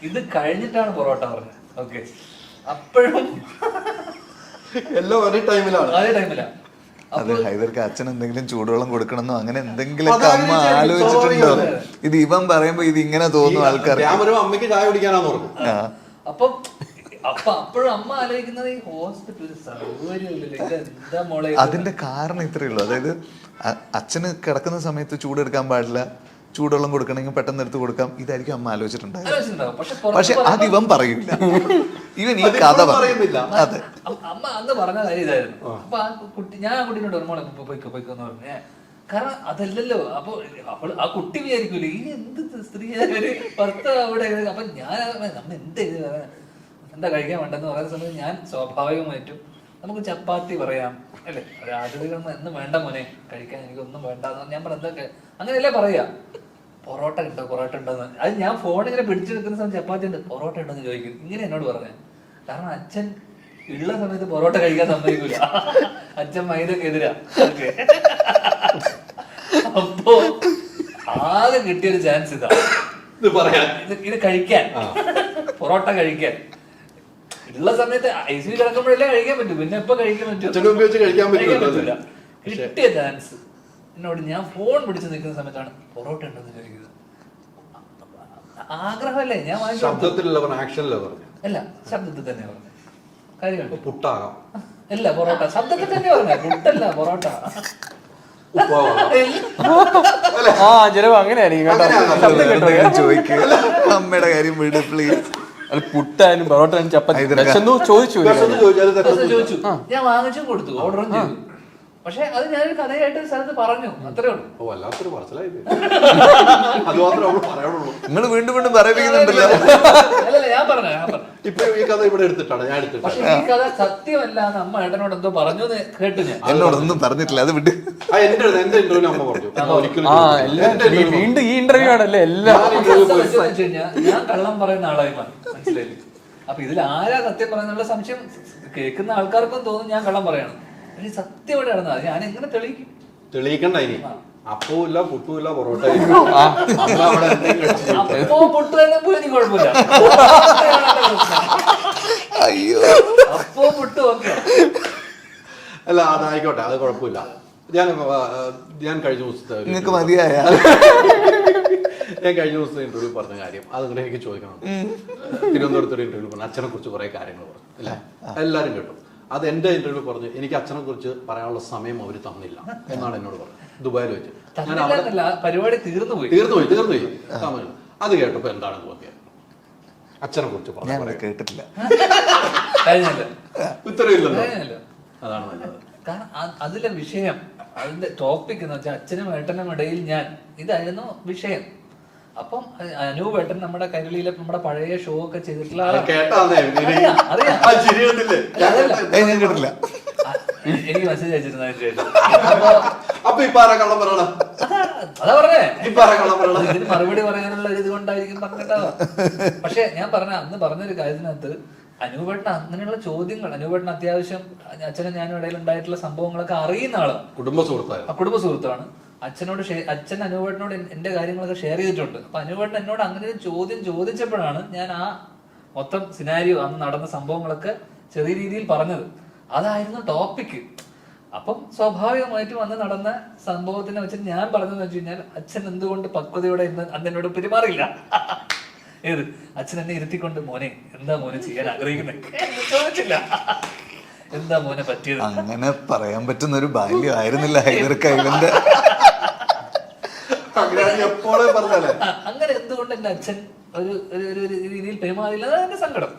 ഇത് കഴിഞ്ഞിട്ടാണ് പൊറോട്ട പറഞ്ഞത്. ഓക്കെ, അപ്പോഴും എല്ലാം ഒരേ ടൈമിലാണ്. അതേ ടൈമിലാ. അത് ഹൈദർക്ക് അച്ഛൻ എന്തെങ്കിലും ചൂടുവെള്ളം കൊടുക്കണമെന്നോ അങ്ങനെ എന്തെങ്കിലുമൊക്കെ അമ്മ ആലോചിച്ചിട്ടുണ്ടോ? ഇത് ഇവൻ പറയുമ്പോ ഇത് ഇങ്ങനെ തോന്നും ആൾക്കാർക്ക്. അമ്മയ്ക്ക് ചായ കുടിക്കാനാന്ന് പറഞ്ഞു. അപ്പോഴും അമ്മ ആലോചിക്കുന്നത് ഈ ഹോസ്പിറ്റൽ സൗകര്യമില്ല മോളെ. അതിന്റെ കാരണം ഇത്രയേ ഉള്ളൂ. അതായത് അച്ഛന് കിടക്കുന്ന സമയത്ത് ചൂടെടുക്കാൻ പാടില്ല, ചൂടുവെള്ളം കൊടുക്കണമെങ്കിൽ പെട്ടെന്ന് എടുത്ത് കൊടുക്കാം. ഇതായിരിക്കും അമ്മ ആലോചിച്ചിട്ടുണ്ടാവും. പക്ഷെ അത് ഇവൻ പറയില്ല. ഇവൻ ഈ കഥ പറയുന്നില്ല. അതെ, അമ്മ അന്ന് പറഞ്ഞ കാര്യം ഇതായിരുന്നു. അപ്പൊ ആ കുട്ടി, ഞാൻ ആ കുട്ടീനോട് ഒരു മോളെ പൊയ്ക്കോന്ന് പറഞ്ഞേ. കാരണം അതല്ലല്ലോ. അപ്പൊ ആ കുട്ടി വിചാരിക്കൂലേ ഈ എന്ത് സ്ത്രീ ഭർത്താവ് അവിടെ. അപ്പൊ ഞാൻ നമ്മ എന്താ കഴിക്കാൻ വേണ്ടെന്ന് പറയുന്ന സമയത്ത് ഞാൻ സ്വാഭാവികമായിട്ടും നമുക്ക് ചപ്പാത്തി പറയാം അല്ലേ, അതിഥികളൊന്നും എന്നും വേണ്ട മോനെ കഴിക്കാൻ, എനിക്കൊന്നും വേണ്ട ഞാൻ പറഞ്ഞ അങ്ങനെയല്ലേ പറയാ. പൊറോട്ട ഉണ്ടോ ഉണ്ടോന്ന്. അത് ഞാൻ ഫോണിങ്ങനെ പിടിച്ചു നിൽക്കുന്ന സമയത്ത് ചപ്പാത്തി ഉണ്ട് പൊറോട്ട ഉണ്ടോന്ന് ചോദിക്കും. ഇങ്ങനെ എന്നോട് പറഞ്ഞേ. കാരണം അച്ഛൻ ഉള്ള സമയത്ത് പൊറോട്ട കഴിക്കാൻ സമ്മതിക്കൂല. അച്ഛൻ മൈദക്ക് എതിരാ. അപ്പോ ആകെ കിട്ടിയൊരു ചാൻസ് ഇതാ, ഇത് കഴിക്കാൻ, പൊറോട്ട കഴിക്കാൻ. ഉള്ള സമയത്ത് ഐസിൽ കിടക്കുമ്പോഴല്ലേ കഴിക്കാൻ പറ്റും, പിന്നെ എപ്പോ കഴിക്കാൻ പറ്റും? പറ്റൂല. കിട്ടിയ ചാൻസ് എന്നോട് ഞാൻ ഫോൺ പിടിച്ച് നിൽക്കുന്ന സമയത്താണ് പൊറോട്ട ഉണ്ടെന്ന് ചോദിക്കുന്നത്. ആഗ്രഹമല്ലേ, ഞാൻ അല്ല ശബ്ദത്തിൽ തന്നെ പറഞ്ഞു. കാര്യമാണ് അല്ല പൊറോട്ട ശബ്ദത്തിൽ തന്നെ പറഞ്ഞ, പുട്ടല്ല പൊറോട്ട. ചോദിക്കുക അമ്മയുടെ കാര്യം വിട് പ്ലീസ്. പുട്ടായാലും പൊറോട്ട ചപ്പാത്തി ചോദിച്ചു. ഞാൻ വാങ്ങിച്ചും കൊടുത്തു, ഓർഡറും ചെയ്തു. പക്ഷെ അത് ഞാനൊരു കഥയായിട്ട് സ്ഥലത്ത് പറഞ്ഞു, അത്രേ ഉള്ളൂ. നിങ്ങൾ വീണ്ടും വീണ്ടും പറയിപ്പിക്കുന്നുണ്ടല്ലോ. അല്ലല്ല, ഞാൻ പറഞ്ഞു. പക്ഷെ ഈ കഥ സത്യമല്ല എന്ന് അമ്മ ഏട്ടനോട് എന്തോ പറഞ്ഞു കേട്ടു. ഞാൻ എന്നോടൊന്നും പറഞ്ഞിട്ടില്ല, അത് വിട്ട്. വീണ്ടും ഈ ഇന്റർവ്യൂ ആണല്ലേ എല്ലാം. ഞാൻ കള്ളം പറയുന്ന ആളായി മനസ്സിലായില്ലേ. അപ്പൊ ഇതിൽ ആരാ സത്യം പറയുന്നുള്ള സംശയം കേൾക്കുന്ന ആൾക്കാർക്കും തോന്നും ഞാൻ കള്ളം പറയണം. പക്ഷെ സത്യം ഇവിടെ നടന്നത് ഞാൻ എങ്ങനെ തെളിയിക്കും? തെളിയിക്കണ്ട ഇനി. അപ്പൂല്ല പുട്ടുമില്ല പൊറോട്ട. അപ്പോ പുട്ട് തന്നെ പോയി എനിക്ക് കുഴപ്പമില്ല. അയ്യോ, അപ്പോ പുട്ട് ഓക്കെ. അല്ല അതായിക്കോട്ടെ, അത് കുഴപ്പമില്ല. ഞാൻ കഴിഞ്ഞ ദിവസത്തെ നിങ്ങൾക്ക് മതിയായ ഞാൻ കഴിഞ്ഞ ദിവസത്തെ ഇന്റർവ്യൂ പറഞ്ഞ കാര്യം അതുകൊണ്ട് എനിക്ക് ചോദിക്കണം. തിരുവനന്തപുരത്തൊരു ഇന്റർവ്യൂ പറഞ്ഞു, അച്ഛനെ കുറിച്ച് കുറെ കാര്യങ്ങൾ പറഞ്ഞു അല്ലേ, എല്ലാവരും കേട്ടു. അത് എന്റെ ഇന്റർവ്യൂ പറഞ്ഞു, എനിക്ക് അച്ഛനെ കുറിച്ച് പറയാനുള്ള സമയം അവർ തന്നില്ല എന്നാണ് എന്നോട് പറഞ്ഞത്. ദുബായിൽ വെച്ച് പരിപാടി തീർന്നു പോയി. അത് കേട്ടപ്പോ എന്താണ് തോന്നിയത്? അച്ഛനെ കുറിച്ച് കേട്ടിട്ടില്ല, ഉത്തരവില്ലല്ലോ. അതാണ് നല്ലത്. കാരണം അതിലെ വിഷയം, അതിന്റെ ടോപ്പിക് എന്ന് വെച്ചാൽ അച്ഛനും ഏട്ടനും ഇടയിൽ ഞാൻ, ഇതായിരുന്നു വിഷയം. അപ്പം അനൂപ് ഏട്ടൻ നമ്മുടെ കൈരളിയിലെ നമ്മുടെ പഴയ ഷോ ഒക്കെ ചെയ്തിട്ടുള്ള ആളാണ്. അറിയാം. ഞാൻ കേട്ടില്ല. എനിക്ക് മെസ്സേജ് അയച്ചിരുന്ന അതാ പറഞ്ഞേ, ഇതിന് മറുപടി പറയാനുള്ള ഇത് കൊണ്ടായിരിക്കും പറഞ്ഞിട്ടുണ്ടാവുക. പക്ഷെ ഞാൻ അന്ന് പറഞ്ഞൊരു കാര്യത്തിനകത്ത് അനൂപേട്ടൻ അങ്ങനെയുള്ള ചോദ്യങ്ങൾ, അനൂപേട്ടൻ അത്യാവശ്യം അച്ഛനും ഞാനും ഇടയിൽ ഉണ്ടായിട്ടുള്ള സംഭവങ്ങളൊക്കെ അറിയുന്ന ആളാണ്, കുടുംബ സുഹൃത്താണ്. അച്ഛൻ അനൂപേട്ടനോട് എന്റെ കാര്യങ്ങളൊക്കെ ഷെയർ ചെയ്തിട്ടുണ്ട്. അപ്പൊ അനൂപേട്ടൻ എന്നോട് അങ്ങനെ ഒരു ചോദ്യം ചോദിച്ചപ്പോഴാണ് ഞാൻ ആ മൊത്തം സിനാരിയോ, അന്ന് നടന്ന സംഭവങ്ങളൊക്കെ ചെറിയ രീതിയിൽ പറഞ്ഞത്. അതായിരുന്നു ടോപ്പിക്. അപ്പം സ്വാഭാവികമായിട്ടും അന്ന് നടന്ന സംഭവത്തിനെ വെച്ച് ഞാൻ പറഞ്ഞതെന്ന് വെച്ച് കഴിഞ്ഞാൽ, അച്ഛൻ എന്തുകൊണ്ട് പക്വതയോടെ അന്ന് എന്നോട് പെരുമാറില്ല. ഏത് അച്ഛൻ എന്നെ ഇരുത്തിക്കൊണ്ട് മോനെ എന്താ മോനെ ചെയ്യാൻ ആഗ്രഹിക്കുന്നത് ചോദിച്ചില്ല, എന്താ മോനെ പറ്റിയത്. അങ്ങനെ പറയാൻ പറ്റുന്ന ഒരു ബാല്യമായിരുന്നില്ല ഹൈദർ കൈവന്റെ. അങ്ങനെ എന്തുകൊണ്ട് എന്റെ അച്ഛൻ ഒരു രീതിയിൽ പെരുമാറില്ല, അതാണ് എന്റെ സങ്കടം.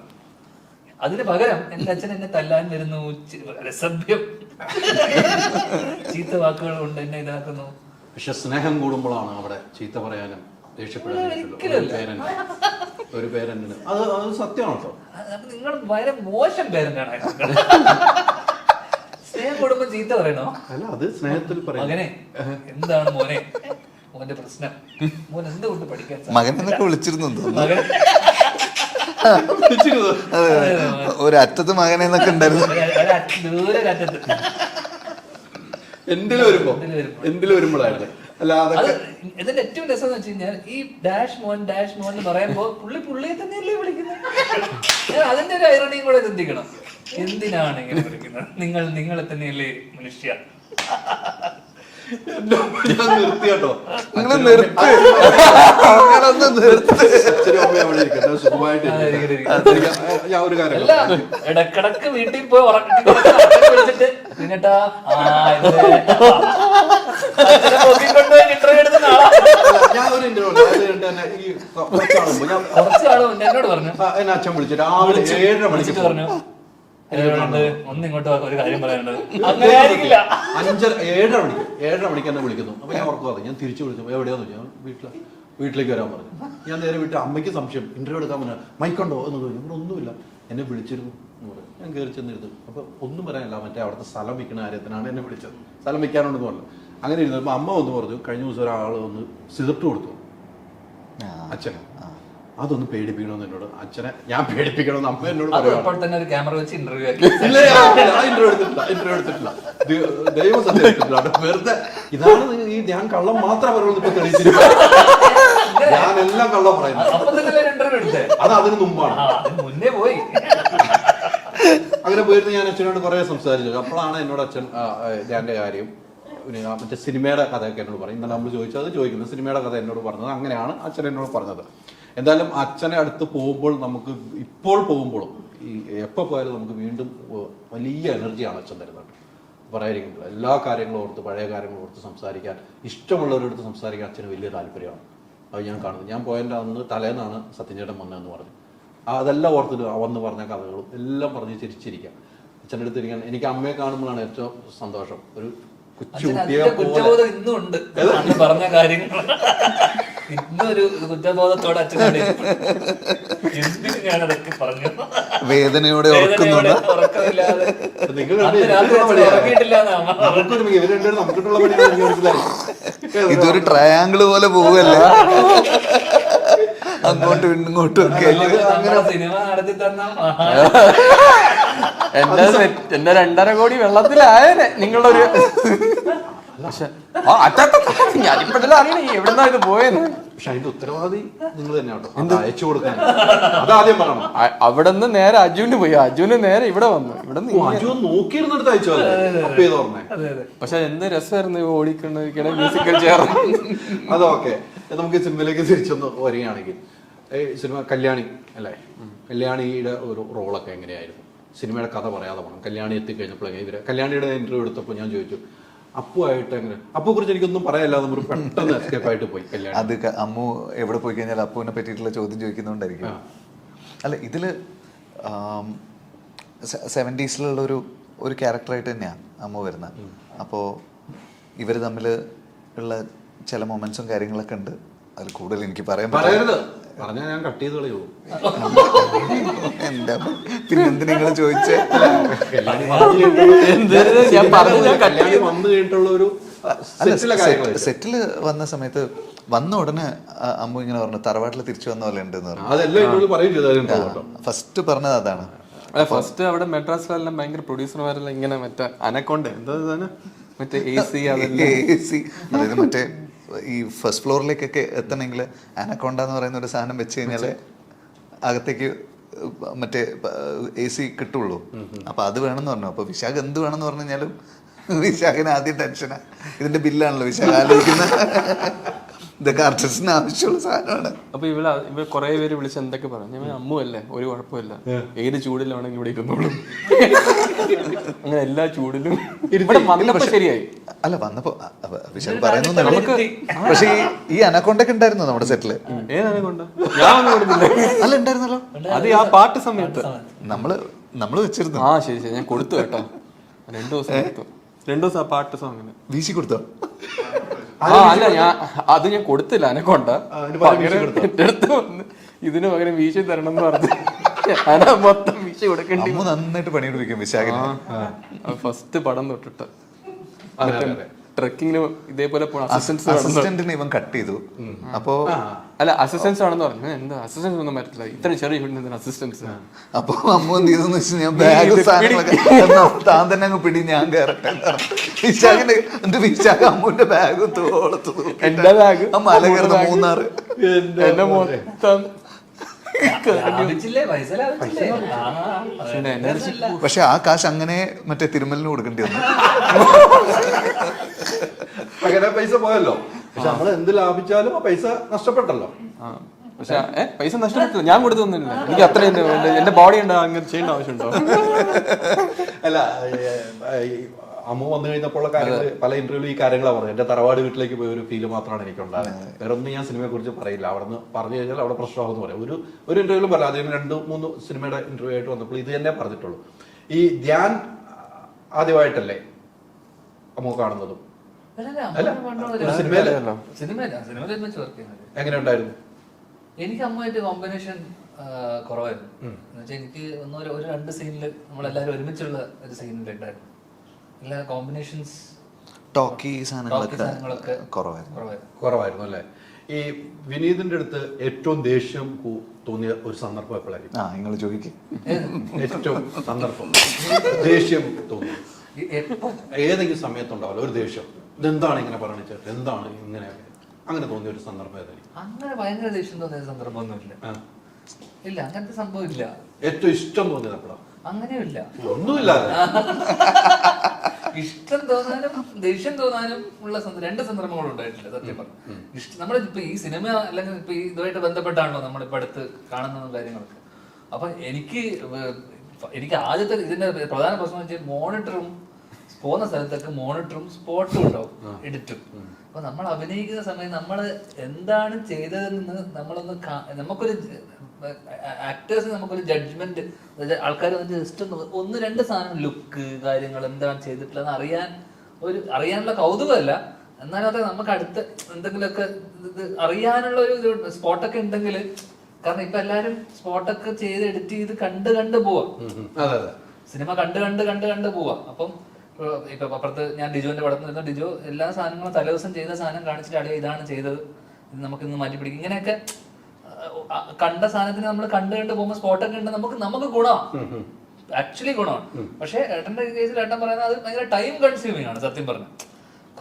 അതിന് പകരം എന്റെ അച്ഛൻ എന്നെ തല്ലാൻ വരുന്നു, സഭ്യം ചീത്ത വാക്കുകൾ കൊണ്ട് എന്നെ ഇതാക്കുന്നു. പക്ഷെ സ്നേഹം കൂടുമ്പോഴാണ് അവിടെ ചീത്ത പറയാനും ദേഷ്യപ്പെടാനും ഒരു പേരന്റിന് അത് സത്യമാണ് കേട്ടോ. നിങ്ങൾ ഭയങ്കര മോശം പേരന്റാണ്. സ്നേഹം കൂടുമ്പോ ചീത്ത പറയണോ? അല്ല, അത് സ്നേഹത്തിൽ മകനെ എന്താണ് മോനെ മോന്റെ പ്രശ്നം, മോൻ എന്തുകൊണ്ട് പഠിക്കാൻ മകനെന്നൊക്കെ വിളിച്ചിരുന്നു ഒരു അറ്റത്ത് മകനെന്നൊക്കെ ഉണ്ടായിരുന്നു. എന്തിലും വരുമ്പോഴായിരുന്നു. ഇതിന്റെ ഏറ്റവും രസം എന്ന് വെച്ച് കഴിഞ്ഞാൽ, ഈ ഡാഷ് മോൻ എന്ന് പറയുമ്പോ പുള്ളിയെ തന്നെയല്ലേ വിളിക്കുന്നത്. അതിന്റെ ഒരു ഐറണിയും കൂടെ ചിന്തിക്കണം. എന്തിനാണ് ഇങ്ങനെ വിളിക്കുന്നത്? നിങ്ങളെ തന്നെയല്ലേ മനുഷ്യ. ഞാൻ നിർത്തി കേട്ടോ. ഞാൻ ഒരു കാര്യം, ഇടക്കിടക്ക് വീട്ടിൽ പോയി വിളിച്ചിട്ട് പിന്നിട്ടാ ഞാൻ ഒരു കുറച്ചാളും എന്നോട് പറഞ്ഞു, എന്നെ അച്ഛൻ വിളിച്ചു രാവിലെ 7:30 മണിക്ക് പറഞ്ഞു ഒന്നിങ്ങോട്ട് ഒരു കാര്യം പറയാനുള്ളത്. അങ്ങനെ ആയിരിക്കില്ല. 7:30 മണിക്ക് എന്നെ വിളിക്കുന്നു. അപ്പൊ ഞാൻ ഉറക്കു ഞാൻ തിരിച്ചു വിളിച്ചു. എവിടെയാന്ന് ചോദിച്ചു. ഞാൻ വീട്ടിലേക്ക് വരാൻ പറഞ്ഞു. ഞാൻ നേരെ വീട്ടിൽ അമ്മയ്ക്ക് സംശയം, ഇന്റർവ്യൂ എടുക്കാൻ പറഞ്ഞു, മൈക്കുണ്ടോ എന്ന് ചോദിച്ചു. ഇവിടെ ഒന്നുമില്ല, എന്നെ വിളിച്ചിരുന്നു എന്ന് പറയും. ഞാൻ കയറി ചെന്നിരുന്നു. അപ്പൊ ഒന്നും പറയാനില്ല, മറ്റേ അവിടുത്തെ സ്ഥലം വിൽക്കുന്ന കാര്യത്തിനാണ് എന്നെ വിളിച്ചത്. സ്ഥലം വിൽക്കാനുണ്ടെന്ന് പറഞ്ഞു. അങ്ങനെ ഇരുന്നപ്പോ അമ്മ ഒന്ന് പറഞ്ഞു, കഴിഞ്ഞ ദിവസം ഒരാൾ ഒന്ന് സിഗരറ്റ് കൊടുത്തു അച്ഛന്, അതൊന്ന് പേടിപ്പിക്കണമെന്ന് എന്നോട്. അച്ഛനെ ഞാൻ പേടിപ്പിക്കണമെന്ന് അമ്മ എന്നോട് തന്നെ ക്യാമറ വെച്ച് ഇന്റർവ്യൂ എടുത്തിട്ടില്ല. ദൈവം സത്യം വെറുതെ. ഇതാണ് ഈ ഞാൻ കള്ളം മാത്രം പറയുന്നത്. ഇപ്പൊ തെളിയിച്ചിരിക്കും, ഞാനെല്ലാം കള്ളം പറയുന്നത്. അത് അതിന് മുമ്പാണ്, മുന്നേ പോയി. അങ്ങനെ പോയിരുന്നു. ഞാൻ അച്ഛനോട് കുറെ സംസാരിച്ചു. അപ്പോഴാണ് എന്നോട് അച്ഛൻ ഞാൻ്റെ കാര്യം, മറ്റേ സിനിമയുടെ കഥയൊക്കെ എന്നോട് പറയും. ഇന്നലെ നമ്മൾ ചോദിച്ചത് അത് ചോദിക്കുന്നത്, സിനിമയുടെ കഥ എന്നോട് പറഞ്ഞത്. അങ്ങനെയാണ് അച്ഛൻ എന്നോട് പറഞ്ഞത്. എന്തായാലും അച്ഛനെ അടുത്ത് പോകുമ്പോൾ നമുക്ക് ഇപ്പോൾ പോകുമ്പോഴും ഈ എപ്പോൾ പോയാലും നമുക്ക് വീണ്ടും വലിയ എനർജിയാണ് അച്ഛൻ തരുന്നത്. പറയാതിരിക്കുമ്പോൾ എല്ലാ കാര്യങ്ങളും ഓർത്ത്, പഴയ കാര്യങ്ങളും ഓർത്ത് സംസാരിക്കാൻ, ഇഷ്ടമുള്ളവരടുത്ത് സംസാരിക്കാൻ അച്ഛന് വലിയ താല്പര്യമാണ്. അത് ഞാൻ കാണുന്നത്. ഞാൻ പോയതിൻ്റെ അന്ന് തലേന്നാണ് സത്യൻ ചേട്ടൻ വന്നതെന്ന് പറഞ്ഞു. അതെല്ലാം ഓർത്തിട്ട് വന്ന് പറഞ്ഞ കഥകളും എല്ലാം പറഞ്ഞ് ചിരിച്ചിരിക്കാം. അച്ഛൻ്റെ അടുത്ത് ഇരിക്കാൻ എനിക്ക് അമ്മയെ കാണുമ്പോഴാണ് ഏറ്റവും സന്തോഷം. ഒരു കുറ്റബോധം ഇന്നും ഉണ്ട് പറഞ്ഞ കാര്യങ്ങൾ. ഇന്നൊരു കുറ്റബോധത്തോടെ അച്ഛനോട് എന്തിനു ഞാനതൊക്കെ പറഞ്ഞു, വേദനയോടെ ഉറക്കമില്ലാതെ ഇതൊരു ട്രയാങ്കിള് പോലെ പോവല്ലേ, അങ്ങോട്ടും ഇങ്ങോട്ടും ഒക്കെ. സിനിമ നടത്തി തന്ന എന്റെ 2.5 കോടി വെള്ളത്തിലായനെ നിങ്ങളുടെ ഒരു. പക്ഷെ ഞാനിപ്പോഴെല്ലാം അറിയണേ എവിടെന്നാ ഇത് പോയെന്ന്. പക്ഷെ അതിന്റെ ഉത്തരവാദി നിങ്ങൾ തന്നെ കേട്ടോ, അയച്ചു കൊടുക്കാൻ. അതാദ്യം പറയണം. അവിടെ നിന്ന് നേരെ അജുവിന് പോയി, അജുവിന് നേരെ ഇവിടെ വന്നു. ഇവിടെ അജു നോക്കിയിരുന്നിട്ട് അയച്ചോ. പക്ഷെ എന്ത് രസമായിരുന്നു ഓടിക്കണ മ്യൂസിക്കൽ ചെയർ. അതൊക്കെ നമുക്ക് സിനിമയിലേക്ക് തിരിച്ചൊന്ന് വരികയാണെങ്കിൽ, സിനിമ കല്യാണി അല്ലേ, കല്യാണിയുടെ ഒരു റോളൊക്കെ എങ്ങനെയായിരുന്നു? സിനിമയുടെ കഥ പറയാതെ പോകണം. കല്യാണി എത്തിക്കഴിഞ്ഞപ്പോഴേ ഇവര് കല്യാണിയുടെ ഇന്റർവ്യൂ എടുത്തപ്പോൾ ഞാൻ ചോദിച്ചു, അപ്പുവായിട്ട് എങ്ങനെ, അപ്പുയെ കുറിച്ച് എനിക്കൊന്നും പറയാനില്ല. നമ്മൾ പെട്ടെന്ന് എസ്കേപ്പ് ആയിട്ട് പോയി. കല്യാണം അത് അമ്മു എവിടെ പോയി കഴിഞ്ഞാൽ അപ്പുവിനെ പറ്റിയിട്ടുള്ള ചോദ്യം ചോദിക്കുന്നോണ്ടായിരിക്കും. അല്ല, ഇതില് 70s ഒരു ക്യാരക്ടറായിട്ട് തന്നെയാണ് അമ്മു വരുന്നത്. അപ്പോൾ ഇവർ തമ്മിൽ ഉള്ള ചില മൊമെന്റ്സും കാര്യങ്ങളൊക്കെ ഉണ്ട്. അതിൽ കൂടുതൽ എനിക്ക് പറയാൻ പറയരുത്, പറഞ്ഞാൽ ഞാൻ കട്ട് ചെയ്ത് കളയുള്ളൂ. എന്താ പിന്നെ എന്തിനാ നിങ്ങൾ ചോദിച്ചേ? കല്യാണി വന്നു കഴിഞ്ഞിട്ടുള്ള ഒരു സെറ്റില് വന്ന സമയത്ത് വന്ന ഉടനെ അമ്മു ഇങ്ങനെ പറഞ്ഞു തറവാട്ടിൽ തിരിച്ചു വന്ന പോലെ ഉണ്ടെന്ന് പറഞ്ഞു. അതെല്ലാം ഫസ്റ്റ് പറഞ്ഞത് അതാണ്. അല്ല ഫസ്റ്റ് അവിടെ മെഡ്രാസിലെല്ലാം ഭയങ്കര പ്രൊഡ്യൂസർമാരെല്ലാം ഇങ്ങനെ മറ്റേ അനക്കൊണ്ട എന്താ മറ്റേ AC അതായത് മറ്റേ ഈ ഫസ്റ്റ് ഫ്ലോറിലേക്കൊക്കെ എത്തണമെങ്കിൽ അനക്കൊണ്ട എന്ന് പറയുന്ന ഒരു സാധനം വെച്ച് കഴിഞ്ഞാൽ അകത്തേക്ക് മറ്റേ AC കിട്ടുള്ളൂ. അപ്പൊ അത് വേണമെന്ന് പറഞ്ഞു. അപ്പൊ വിശാഖ് എന്ത് വേണമെന്ന് പറഞ്ഞു കഴിഞ്ഞാലും വിശാഖിന് ആദ്യം ടെൻഷനാ. ഇതിന്റെ ബില്ലാണല്ലോ വിശാഖ് ആലോചിക്കുന്നത്. ഇതൊക്കെ ആർട്ടിസ്റ്റിന് ആവശ്യമുള്ള സാധനമാണ്. അപ്പൊ ഇവ കുറെ പേര് വിളിച്ച് എന്തൊക്കെ പറഞ്ഞു, ഞാൻ അമ്മു അല്ലേ ഒരു കുഴപ്പമില്ല, ഏത് ചൂടിലാണെങ്കിൽ ഇവിടെ ഇരുന്നോളൂ. അങ്ങനെ എല്ലാ ചൂടിലും ശരിയായി. അല്ല വന്നപ്പോ വിശാഖ് പറയുന്നു. പക്ഷെ ഈ അനക്കൊണ്ടൊക്കെ ഉണ്ടായിരുന്നു നമ്മുടെ സെറ്റില്. ഏതനക്കൊണ്ട? ഞാൻ കൊടുത്തില്ല. അല്ല ഉണ്ടായിരുന്നല്ലോ. അത് ആ പാട്ട് സമയത്ത് നമ്മള് വെച്ചിരുന്നു. ആ ശരി ശരി, ഞാൻ കൊടുത്തു കേട്ടോ. 2 ദിവസം കൊടുത്തു. 2 ദിവസം ആ പാട്ട് സോങ്ങിന് വീശി കൊടുത്തോ? അല്ല അത് ഞാൻ കൊടുത്തില്ല അനക്കൊണ്ട. അടുത്ത് വന്ന് ഇതിന് പകരം വീശി തരണം എന്ന് പറഞ്ഞു. ഞാനാ മൊത്തം വീശി കൊടുക്കേണ്ടി. നന്നായിട്ട് പണിയെടുപ്പിക്കും വിശാഖിന്. ഫസ്റ്റ് പടം തൊട്ടിട്ട് ട്രക്കിങ്ങിന് ഇതേപോലെ അസിസ്റ്റന്റിനെ ഇവൻ കട്ട് ചെയ്തു. അപ്പോ അല്ല അസിസ്റ്റൻസ് ആണെന്ന് പറഞ്ഞു. എന്താ അസിസ്റ്റൻസ് ഒന്നും പറ്റില്ല, ഇത്ര ചെറിയ അസിസ്റ്റൻസ്. അപ്പൊ അമ്മ എന്ത് ചെയ്തെന്ന് വെച്ചാൽ ഞാൻ ബാഗ് സാധനങ്ങളൊക്കെ താൻ തന്നെ അങ്ങ് പിടി, ഞാൻ കയറട്ടെ. വിശാഖിന്റെ എന്റെ വിശാഖ് അമ്മുവിന്റെ ബാഗ് തോളത്തു, എന്റെ ബാഗ് മല കയറുന്ന മൂന്നാറ് എന്നെ മൊത്തം. പക്ഷെ ആ കാശ് അങ്ങനെ മറ്റേ തിരുമലിന് കൊടുക്കേണ്ടി വന്നു. അങ്ങനെ പൈസ പോയല്ലോ. പക്ഷെ നമ്മൾ എന്ത് ലാഭിച്ചാലും ആ പൈസ നഷ്ടപ്പെട്ടല്ലോ. പക്ഷെ പൈസ നഷ്ടപ്പെട്ടില്ല, ഞാൻ കൊടുത്തൊന്നുമില്ല. എനിക്ക് അത്രയും എന്റെ ബോഡി ഉണ്ട്, അങ്ങനെ ചെയ്യേണ്ട ആവശ്യമുണ്ടോ? അല്ല അമ്മ വന്നു കഴിഞ്ഞപ്പോൾ കാര്യങ്ങൾ പല ഇന്റർവ്യൂവിൽ ഈ കാര്യങ്ങളാണ് പറഞ്ഞത്. എന്റെ തറവാട് വീട്ടിലേക്ക് പോയ ഒരു ഫീല് മാത്രമാണ് എനിക്ക് ഉണ്ടായത്. വേറെ ഒന്നും ഞാൻ സിനിമയെ കുറിച്ച് പറയില്ല. അവിടെ നിന്ന് പറഞ്ഞു കഴിഞ്ഞാൽ അവിടെ പ്രശ്നമാകുമെന്ന് പറയാം. ഒരു ഇന്റർവ്യൂവിലും പറയാം. അതിന് 2-3 സിനിമയുടെ ഇന്റർവ്യൂ ആയിട്ട് വന്നപ്പോൾ ഇത് തന്നെ പറഞ്ഞിട്ടുള്ളൂ. ഈ ധ്യാൻ ആദ്യമായിട്ടല്ലേ അമ്മ കാണുന്നതും? എങ്ങനെ ഉണ്ടായിരുന്നു? എനിക്ക് അമ്മയായിട്ട് കോമ്പിനേഷൻ കുറവായിരുന്നു. എന്നുവെച്ചാൽ എനിക്ക് ഒരു 2 സീനില് നമ്മളെല്ലാവരും ഒരുമിച്ചുള്ള ഒരു സീനിലുണ്ടായിരുന്നു. എല്ലാ കോമ്പിനേഷൻസ് ടോക്കി സാധനങ്ങളൊക്കെ കുറവായിരുന്നു അല്ലേ? ഈ വിനീതിന്റെ അടുത്ത് ഏറ്റവും ദേഷ്യം തോന്നിയ ഒരു സന്ദർഭം എപ്പോഴായിരിക്കും? നിങ്ങൾ ചോദിക്കും. ഏറ്റവും സന്ദർഭം ദേഷ്യം തോന്നി ഏതെങ്കിലും സമയത്തുണ്ടാവല്ലോ ഒരു ദേഷ്യം. ഇതെന്താണ് ഇങ്ങനെ പറഞ്ഞു ചേട്ടൻ, എന്താണ് ഇങ്ങനെ അങ്ങനെ തോന്നിയ ഒരു സന്ദർഭം ഏതായിരിക്കും? അങ്ങനെ ഭയങ്കര ദേഷ്യം തോന്നിയ സന്ദർഭമൊന്നുമില്ല. ഇല്ല, അങ്ങനത്തെ സംഭവം ഇല്ല. ഏറ്റവും ഇഷ്ടം തോന്നിയത് എപ്പോഴാണ്? അങ്ങനെയില്ല, ഒന്നുമില്ല. ഇഷ്ടം തോന്നാനും ദേഷ്യം തോന്നാനും ഉള്ള 2 സന്ദർഭങ്ങളും ഉണ്ടായിട്ടില്ല സത്യം പറഞ്ഞു. നമ്മളിപ്പോ ഈ സിനിമ അല്ലെങ്കിൽ ഇപ്പൊ ഇതുമായിട്ട് ബന്ധപ്പെട്ടാണല്ലോ നമ്മളിപ്പോ അടുത്ത് കാണുന്ന കാര്യങ്ങളൊക്കെ. അപ്പൊ എനിക്ക് ആദ്യത്തെ ഇതിന്റെ പ്രധാന പ്രശ്നം വെച്ചാൽ മോണിറ്ററും പോകുന്ന സ്ഥലത്തൊക്കെ മോണിറ്ററും സ്പോട്ടും ഉണ്ടാവും, എഡിറ്റും. അപ്പൊ നമ്മൾ അഭിനയിക്കുന്ന സമയം നമ്മൾ എന്താണ് ചെയ്തതെന്ന് നമുക്കൊരു ആക്ടേഴ്സിന് നമുക്കൊരു ജഡ്ജ്മെന്റ്, ആൾക്കാർ ജസ്റ്റ് 1-2 സാധനം ലുക്ക് കാര്യങ്ങൾ എന്താണ് ചെയ്തിട്ടുള്ളതെന്ന് അറിയാനുള്ള കൗതുകമല്ല. എന്നാലും അതെ നമുക്ക് അടുത്ത് എന്തെങ്കിലുമൊക്കെ ഇത് അറിയാനുള്ള ഒരു സ്പോട്ടൊക്കെ ഉണ്ടെങ്കിൽ, കാരണം ഇപ്പൊ എല്ലാരും സ്പോട്ടൊക്കെ ചെയ്ത് എഡിറ്റ് ചെയ്ത് കണ്ട് പോവാം, സിനിമ കണ്ട് പോവാം. അപ്പം ഇപ്പൊ അപ്പുറത്ത് ഞാൻ ഡിജോന്റെ പടത്തിൽ നിന്ന് ഡിജോ എല്ലാ സാധനങ്ങളും തലേദിവസം ചെയ്ത സാധനം കാണിച്ചിട്ട് അളിയ ഇതാണ് ചെയ്തത്, ഇത് നമുക്ക് ഇന്ന് മാറ്റി പിടിക്കും, ഇങ്ങനെയൊക്കെ കണ്ട സാധനത്തിന് നമ്മൾ കണ്ട് പോകുമ്പോൾ സ്പോട്ടൊക്കെ ഉണ്ട്, നമുക്ക് ഗുണമാണ്, ആക്ച്വലി ഗുണമാണ്. പക്ഷെ ഏട്ടന്റെ കേസിൽ ഏട്ടൻ പറയുന്നത് അത് ഭയങ്കര ടൈം കൺസ്യൂമിംഗ് ആണ്. സത്യം പറഞ്ഞ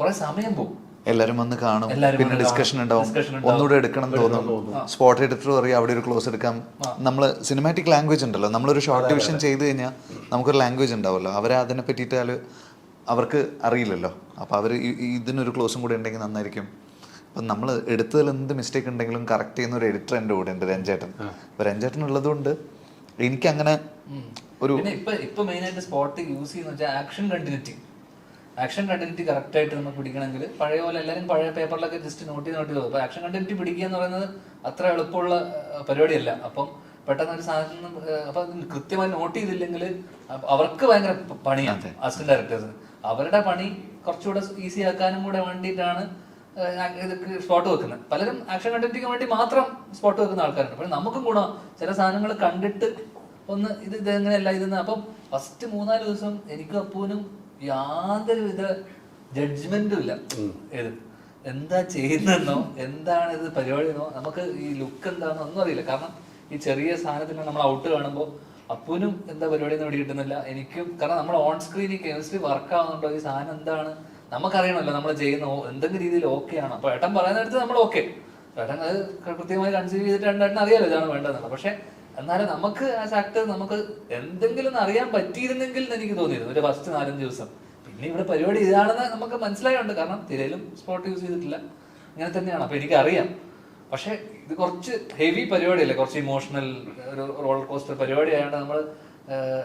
കുറെ സമയം പോകും. എല്ലാരും വന്ന് കാണും, പിന്നെ ഡിസ്കഷൻ ഉണ്ടാവും, ഒന്നുകൂടെ എടുക്കണം തോന്നും. സ്പോട്ട് എഡിറ്റർ പറയും അവിടെ ഒരു ക്ലോസ് എടുക്കാം. നമ്മള് സിനിമാറ്റിക് ലാംഗ്വേജ് ഉണ്ടല്ലോ, നമ്മളൊരു ഷോർട്ട് ഡിവിഷൻ ചെയ്ത് കഴിഞ്ഞാൽ നമുക്കൊരു ലാംഗ്വേജ് ഉണ്ടാവുമല്ലോ, അവരെ അതിനെ പറ്റിയിട്ട് അവർക്ക് അറിയില്ലല്ലോ. അപ്പോൾ അവർ ഇതിനൊരു ക്ലോസും കൂടെ ഉണ്ടെങ്കിൽ നന്നായിരിക്കും. അപ്പം നമ്മൾ എടുത്തതിൽ എന്ത് മിസ്റ്റേക്ക് ഉണ്ടെങ്കിലും കറക്റ്റ് ചെയ്യുന്ന ഒരു എഡിറ്റർ എൻ്റെ കൂടെ ഉണ്ട്, രഞ്ജേട്ടൻ. അപ്പോൾ രഞ്ജേട്ടൻ ഉള്ളതുകൊണ്ട് എനിക്കങ്ങനെ ഒരു ഇപ്പൊ മെയിനായിട്ട് സ്പോട്ട് യൂസ് ചെയ്യുന്ന വെച്ചാൽ ആക്ഷൻ കണ്ടിന്യൂറ്റി കറക്റ്റ് ആയിട്ട് നമുക്ക് പിടിക്കണമെങ്കിൽ പഴയ പോലെ എല്ലാവരും പഴയ പേപ്പറിലൊക്കെ ജസ്റ്റ് നോട്ട് ചെയ്ത് പോകും. ആക്ഷൻ കണ്ടിന്യൂറ്റി പിടിക്കുക എന്ന് പറയുന്നത് അത്ര എളുപ്പമുള്ള പരിപാടിയല്ല. അപ്പം പെട്ടെന്ന് ഒരു സാധനം അപ്പൊ കൃത്യമായി നോട്ട് ചെയ്തില്ലെങ്കിൽ അവർക്ക് ഭയങ്കര പണിയാണ് അസിസ്റ്റന്റ് ഡയറക്ടേഴ്സിന്. അവരുടെ പണി കുറച്ചുകൂടെ ഈസി ആക്കാനും കൂടെ വേണ്ടിയിട്ടാണ് സ്പോട്ട് വെക്കുന്നത്. പലരും ആക്ഷൻ കണ്ടന്റിന് വേണ്ടി മാത്രം സ്പോട്ട് വെക്കുന്ന ആൾക്കാരുണ്ട്. പക്ഷെ നമുക്കും ഗുണം ചില സാധനങ്ങൾ കണ്ടിട്ട് ഒന്ന് ഇത് എങ്ങനെയല്ല ഇതെന്ന്. അപ്പം ഫസ്റ്റ് 3-4 ദിവസം എനിക്കും അപ്പൂനും യാതൊരുവിധ ജഡ്ജ്മെന്റും ഇല്ല. ഏത് എന്താ ചെയ്യുന്നെന്നോ എന്താണ് ഇത് പരിപാടിയെന്നോ നമുക്ക് ഈ ലുക്ക് എന്താണെന്നോ ഒന്നും അറിയില്ല. കാരണം ഈ ചെറിയ സാധനത്തിന് നമ്മൾ ഔട്ട് കാണുമ്പോൾ അപ്പൂനും എന്താ പരിപാടി എന്ന് കിട്ടുന്നില്ല, എനിക്കും. കാരണം നമ്മൾ ഓൺ സ്ക്രീൻ ഈ കെമിസ്ട്രി വർക്ക് ആവുന്നുണ്ടോ, ഈ സാധനം എന്താണ് നമുക്കറിയണമല്ലോ, നമ്മൾ ചെയ്യുന്ന എന്തെങ്കിലും രീതിയിൽ ഓക്കെ ആണ്. അപ്പൊ ഏട്ടൻ പറയുന്നിടത്ത് നമ്മൾ ഓക്കെ, ഏട്ടൻ അത് കൃത്യമായി കൺസീവ് ചെയ്തിട്ട് ഏട്ടൻ അറിയാലോ ഇതാണ് വേണ്ടതെന്നുള്ളത്. പക്ഷെ എന്നാലും നമുക്ക് ആസ് ആക്ടർ നമുക്ക് എന്തെങ്കിലും അറിയാൻ പറ്റിയിരുന്നെങ്കിൽ എന്ന് എനിക്ക് തോന്നിയിരുന്നു ഒരു ഫസ്റ്റ് 4-5 ദിവസം. പിന്നെ ഇവിടെ പരിപാടി ഇതാണെന്ന് നമുക്ക് മനസ്സിലായുണ്ട്. കാരണം തിരയിലും സ്പോട്ട് യൂസ് ചെയ്തിട്ടില്ല, ഇങ്ങനെ തന്നെയാണ്. അപ്പൊ എനിക്കറിയാം. പക്ഷെ ഇത് കുറച്ച് ഹെവി പരിപാടിയല്ലേ, കുറച്ച് ഇമോഷണൽ ഒരു റോളർ കോസ്റ്റർ പരിപാടി ആയതുകൊണ്ട് നമ്മൾ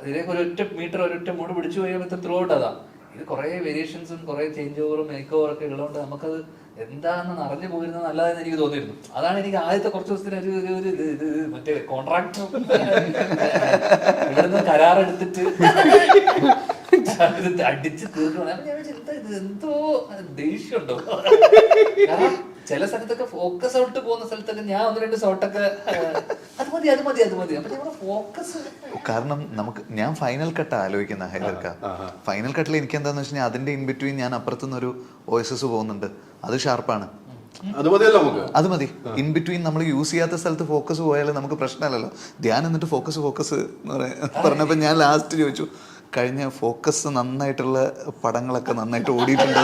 ഇതിലേക്ക് ഒരൊറ്റ മീറ്റർ ഒരൊറ്റ മൂട് പിടിച്ചു പോയപ്പോൾ ത്രൂ ഔട്ട് അതാ. ഇത് കുറെ വേരിയേഷൻസും കുറെ ചേഞ്ച് ഓവറും മേക്ക് ഓവറും ഒക്കെ ഉള്ളതുകൊണ്ട് നമുക്കത് എന്താണെന്ന് അറിഞ്ഞു പോയിരുന്നത് നല്ലതെന്ന് എനിക്ക് തോന്നിയിരുന്നു. അതാണ് എനിക്ക് ആദ്യത്തെ കുറച്ച് ദിവസത്തിന് ഒരു മറ്റേ കോൺട്രാക്ട് ഇവിടുന്ന് കരാറെടുത്തിട്ട് അടിച്ച് തീർക്കണം. എന്തോ ദേഷ്യമുണ്ടോ? കാരണം ചില സ്ഥലത്തൊക്കെ ഫോക്കസ് ഔട്ട് പോകുന്ന സ്ഥലത്തൊക്കെ ഞാൻ 1-2 ഷോട്ടൊക്കെ അത് മതി അപ്പൊ നമ്മുടെ ഫോക്കസ്. കാരണം ഞാൻ ഫൈനൽ കട്ട് ആലോചിക്കുന്ന ഹൈദർക്ക. ഫൈനൽ കട്ടിൽ എനിക്ക് എന്താന്ന് വെച്ചാൽ അതിന്റെ ഇൻ ബിറ്റ്വീൻ ഞാൻ അപ്പുറത്തുനിന്ന് ഒരു ഓയസസ് പോകുന്നുണ്ട്, അത് ഷാർപ്പാണ്, അത് മതി. ഇൻ ബിറ്റ്വീൻ നമ്മൾ യൂസ് ചെയ്യാത്ത സ്ഥലത്ത് ഫോക്കസ് പോയാലും നമുക്ക് പ്രശ്നമല്ലല്ലോ. ധ്യാൻ എന്നിട്ട് ഫോക്കസ് എന്ന് പറഞ്ഞപ്പോ ഞാൻ ലാസ്റ്റ് ചോദിച്ചു, കഴിഞ്ഞ ഫോക്കസ് നന്നായിട്ടുള്ള പടങ്ങളൊക്കെ നന്നായിട്ട് ഓടിയിട്ടുണ്ടോ?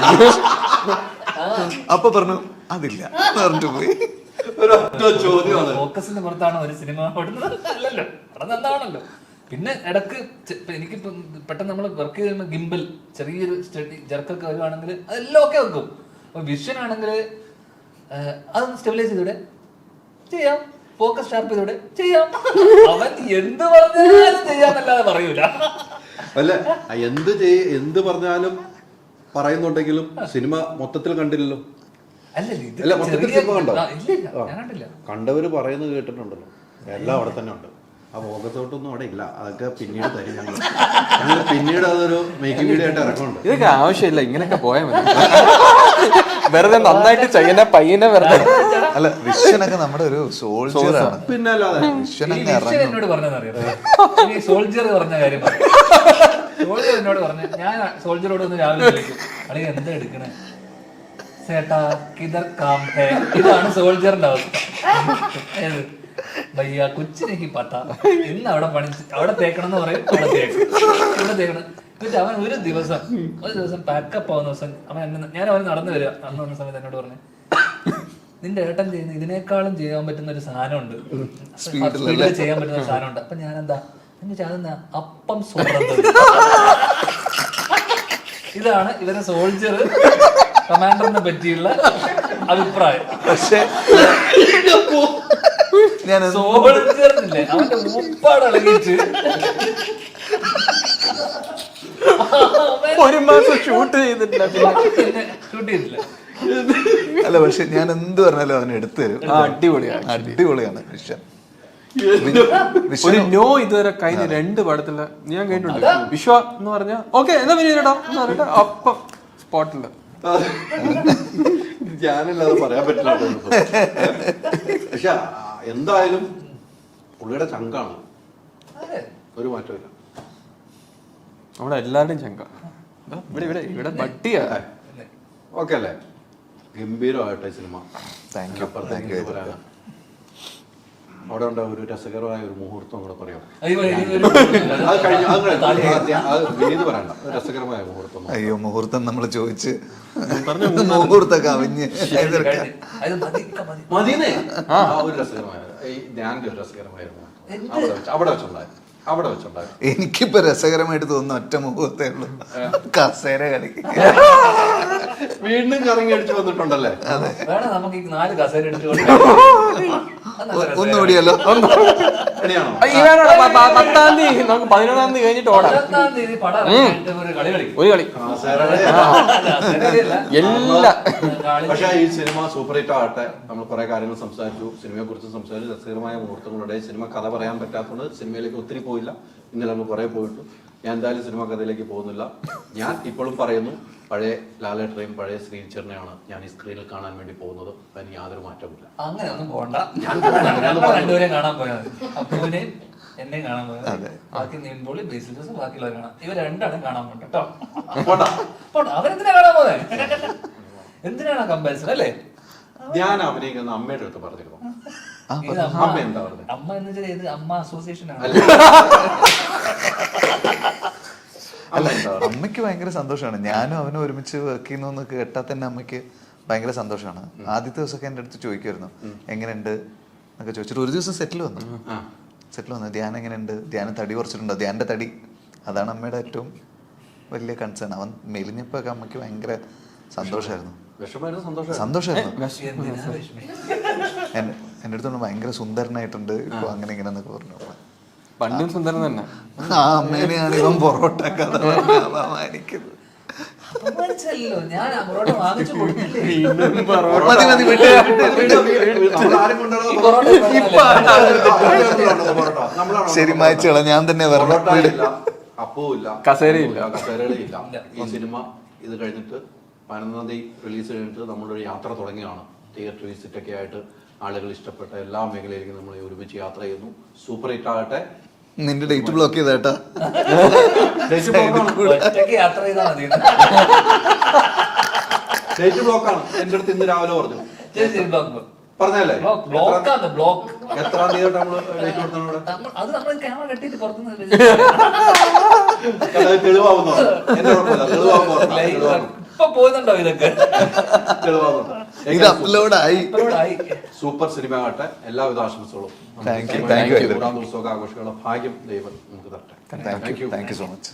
അപ്പൊ പറഞ്ഞു അതില്ല പറഞ്ഞിട്ട് പോയി. ഫോക്കസിന്റെ പുറത്താണ് ഒരു സിനിമ ഓടുന്നത്, അല്ലല്ലോ, പടം എന്താണല്ലോ. പിന്നെ ഇടക്ക് എനിക്കിപ്പോ പെട്ടെന്ന് നമ്മൾ വർക്ക് ചെയ്യുന്ന ഗിംബൽ ചെറിയൊരു സ്റ്റഡി ജർക്കൊക്കെ വരുവാണെങ്കിൽ അതെല്ലാം ഒക്കെ വെക്കും. അപ്പൊ വിഷൻ ആണെങ്കിൽ അതൊന്ന് സ്റ്റെബിലൈസ് ചെയ്തൂടെ, ചെയ്യാം. ഫോക്കസ് ഷാർപ്പ് ചെയ്തൂടെ, ചെയ്യാം. അവൻ എന്ത് പറഞ്ഞാലും ചെയ്യാന്നല്ലാതെ പറയൂല. അല്ല എന്ത് പറഞ്ഞാലും പറയുന്നുണ്ടെങ്കിലും സിനിമ മൊത്തത്തിൽ കണ്ടില്ലല്ലോ. അല്ല മൊത്തത്തിൽ സിനിമ കണ്ടോ? കണ്ടവര് പറയുന്നത് കേട്ടിട്ടുണ്ടല്ലോ, എല്ലാം അവിടെ തന്നെ ഉണ്ട്. ആ ഫോക്കസോട്ടൊന്നും അവിടെ ഇല്ല, അതൊക്കെ പിന്നീട് തരും ഞങ്ങൾ പിന്നീട് അതൊരു മേക്കിംഗ് വീഡിയോ ആയിട്ട് ഇറക്കുന്നുണ്ട്. ഇതൊക്കെ ആവശ്യമില്ല, ഇങ്ങനെയൊക്കെ പോയാൽ മതി. വെറുതെ നന്നായിട്ട് ചെയ്യുന്ന പയ്യനെ വെറുതെ. അല്ല വിഷനൊക്കെ നമ്മുടെ ഒരു സോൾജർ ആണ്. പിന്നെ അല്ലാതെ എന്നോട് പറഞ്ഞറിയാം, സോൾജർ പറഞ്ഞ കാര്യം സോൾജർ എന്നോട് പറഞ്ഞ, ഞാൻ സോൾജറോട് ഒന്ന് രാവിലെ വിളിക്കും, അല്ലെങ്കിൽ എന്താ എടുക്കണേ ചേട്ടാ കിതർ കാം ഹേ, ഇതാണ് സോൾജറിന്റെ അവസ്ഥ. ഭയ്യ കൊച്ചിനേക്ക് പട്ട ഇന്ന് അവിടെ തേക്കണം എന്ന് പറയും, അവിടെ തേക്കും, ഇവിടെ തേക്കണം. എന്നിട്ട് അവൻ ഒരു ദിവസം പാക്കപ്പ് ആവുന്ന ദിവസം ഞാൻ അവൻ നടന്നു വരിക, അന്ന് വന്ന സമയത്ത് എന്നോട് പറഞ്ഞു, നിന്റെ ഏട്ടൻ ചെയ്യുന്ന ഇതിനേക്കാളും ചെയ്യാൻ പറ്റുന്ന ഒരു സാധനമുണ്ട്, സ്പീഡിൽ ചെയ്യാൻ പറ്റുന്ന ഒരു സാധനമുണ്ട്. അപ്പൊ ഞാൻ എന്താ അതെന്താ അപ്പം ഇതാണ് ഇവരെ സോൾജർ കമാൻഡറിനെ പറ്റിയുള്ള അഭിപ്രായം. പക്ഷേ ഞാൻ സോൾജറിനില്ലേ അവന്റെ ഉപ്പാടളകിട്ട് 1 മാസം ഷൂട്ട് ചെയ്തിട്ടില്ല. അല്ല പക്ഷെ ഞാൻ എന്ത് പറഞ്ഞാലും അവന് എടുത്തു തരും. അടിപൊളിയാണ് വിഷൻ. ഒരു നോ ഇതുവരെ കഴിഞ്ഞ 2 പടത്തില് ഞാൻ കേട്ടിട്ടുണ്ട്. വിശ്വ എന്ന് പറഞ്ഞ ഓക്കെ എന്നാ പിന്നീടാ എന്ന് പറഞ്ഞിട്ട് അപ്പം സ്പോട്ടില് ഞാനല്ലാതെ പറയാൻ പറ്റില്ല. പക്ഷെ എന്തായാലും പുള്ളിയുടെ ചങ്കാണ്, ഒരു മാറ്റമില്ല. നമ്മുടെ എല്ലാവരുടെയും ചങ്ക ഇവിടെ ബട്ടിയാ. ഓക്കെ അല്ലേ? ഗംഭീരമായിട്ടെ സിനിമ. Thank you. അവിടെ ഉണ്ടാവും ഒരു രസകരമായ ഒരു മുഹൂർത്തം കൂടെ പറയാം. രസകരമായ മുഹൂർത്തം. അയ്യോ മുഹൂർത്തം നമ്മൾ ചോദിച്ച് മുഹൂർത്തം കവിഞ്ഞ് ഒരു രസകരമായ ധ്യാനിന്റെ ഒരു രസകരമായ അവിടെ വെച്ചുണ്ടായി. എനിക്കിപ്പോ രസകരമായിട്ട് തോന്നുന്ന ഒറ്റ മുഹൂർത്തേ ഉള്ളൂ, കസേര കളി. വീണ്ടും കറങ്ങി അടിച്ചു വന്നിട്ടുണ്ടല്ലേ? നമുക്ക് 4 കസേര എടുത്ത് ഒന്നുകൂടിയല്ലോ. 10-ാം തീയതി നമുക്ക് 11-ാം തീയതി കഴിഞ്ഞിട്ട് ഓടാം. ഒരു കളി എല്ലാം. പക്ഷെ ഈ സിനിമ സൂപ്പർ ഹിറ്റ് ആവട്ടെ. നമ്മൾ കുറെ കാര്യങ്ങൾ സംസാരിച്ചു, സിനിമയെ കുറിച്ച് സംസാരിച്ചു, രസകരമായ മുഹൂർത്തങ്ങളുടെ. സിനിമ കഥ പറയാൻ പറ്റാത്തതുകൊണ്ട് സിനിമയിലേക്ക് ഒത്തിരി പോയില്ല. ഇന്നലെ നമ്മൾ കുറെ പോയിട്ടു. ഞാൻ എന്തായാലും സിനിമാ കഥയിലേക്ക് പോകുന്നില്ല. ഞാൻ ഇപ്പോഴും പറയുന്നു, പഴയ ലാലേട്ടനെയും പഴയ ശ്രീചേട്ടനെയാണ് ഞാൻ ഈ സ്ക്രീനിൽ കാണാൻ വേണ്ടി പോകുന്നത്. അതിന് യാതൊരു മാറ്റമില്ല. അങ്ങനെ ഒന്നും പോകണ്ട. ഞാൻ രണ്ടുപേരെയും കാണാൻ പോയത്, അപ്പുവിനെയും എന്നെയും കാണാൻ പോയത്. ബാക്കി നീൻപോളി, ബേസിൽ ജോസഫ്, ബാക്കിയുള്ളവർ കാണാം. ഇവർ രണ്ടാളും കാണാൻ പോട്ടെ കേട്ടോ. അവരെന്തിനാ കാണാൻ പോകുന്നത്? എന്തിനാണ് കമ്പാരിസൺ അല്ലേ? ഞാൻ അഭിനയിക്കുന്ന അമ്മയുടെ അടുത്ത് പറഞ്ഞിരുന്നു. ഇത് അമ്മ എന്താ പറഞ്ഞത്? അമ്മ എന്ന് വെച്ചാൽ ഇത് അമ്മ അസോസിയേഷൻ ആണ്. അല്ല എന്താ പറഞ്ഞത്? അമ്മയ്ക്ക് ഭയങ്കര സന്തോഷമാണ്. ഞാനും അവനും ഒരുമിച്ച് വർക്ക് ചെയ്യുന്നു എന്ന് കേട്ടാൽ തന്നെ അമ്മയ്ക്ക് ഭയങ്കര സന്തോഷമാണ്. ആദ്യത്തെ ദിവസമൊക്കെ എൻ്റെ അടുത്ത് ചോദിക്കുമായിരുന്നു എങ്ങനെയുണ്ട് എന്നൊക്കെ ചോദിച്ചിട്ട്. ഒരു ദിവസം സെറ്റിൽ വന്നു ധ്യാൻ എങ്ങനെയുണ്ട്, ധ്യാനം തടി കുറച്ചിട്ടുണ്ടോ, ധ്യാൻ്റെ തടി. അതാണ് അമ്മയുടെ ഏറ്റവും വലിയ കൺസേൺ. അവൻ മെലിഞ്ഞപ്പോ ഒക്കെ അമ്മയ്ക്ക് ഭയങ്കര സന്തോഷമായിരുന്നു. എൻ്റെ അടുത്തോണ്ട് ഭയങ്കര സുന്ദരനായിട്ടുണ്ട് ഇപ്പൊ, അങ്ങനെ ഇങ്ങനെ എന്നൊക്കെ പറഞ്ഞു. പണ്ടും സുന്ദരൻ തന്നെ. ആ അമ്മേനെയാണ് ഇവൻ പൊറോട്ട കഥ അപമാനിക്കുന്നത്. ഞാൻ പൊറോട്ട വാങ്ങിച്ചു കൊടുത്തില്ലേ? ശരി, മായച്ചോളാം. ഞാൻ തന്നെ വരണം. അപ്പവുമില്ല, കസേരയില്ല. ഈ സിനിമ ഇത് കഴിഞ്ഞിട്ട് 11-ാം തീയതി റിലീസ് കഴിഞ്ഞിട്ട് നമ്മളൊരു യാത്ര തുടങ്ങിയാണ്. തിയേറ്റർ വിസിറ്റ് ഒക്കെ ആയിട്ട് ആളുകൾ ഇഷ്ടപ്പെട്ട എല്ലാ മേഖലയിലേക്കും നമ്മൾ ഒരുമിച്ച് യാത്ര ചെയ്യുന്നു. സൂപ്പർ ഹിറ്റ് ആകട്ടെ. നിന്റെ ഡേറ്റ് ബ്ലോക്ക് ചെയ്തേട്ടാ. യാത്ര ചെയ്താൽ മതി. ഡേറ്റ് ബ്ലോക്കാണ്. എന്റെ അടുത്ത് ഇന്ന് രാവിലെ പറഞ്ഞു. പറഞ്ഞല്ലേ ബ്ലോക്ക് എത്രാം തീയതി നമ്മള് ഡേറ്റ് കൊടുത്തത്? അത് നമ്മൾ ക്യാമറ കെട്ടിട്ട് പുറത്തുനിന്ന് തെളിവാകുന്നു. എന്റെ കുഴപ്പമില്ല, തെളിവാകുന്നു. ഇപ്പൊ പോകുന്നുണ്ടോ ഇതൊക്കെ? ഇത് അപ്ലോഡായി. സൂപ്പർ സിനിമ ആകട്ടെ. എല്ലാവിധ ആശംസകളും. Thank you. ദിവസമൊക്കെ ആഘോഷിക്കാനുള്ള ഭാഗ്യം ദൈവം നമുക്ക് തരട്ടെ. Thank you so much.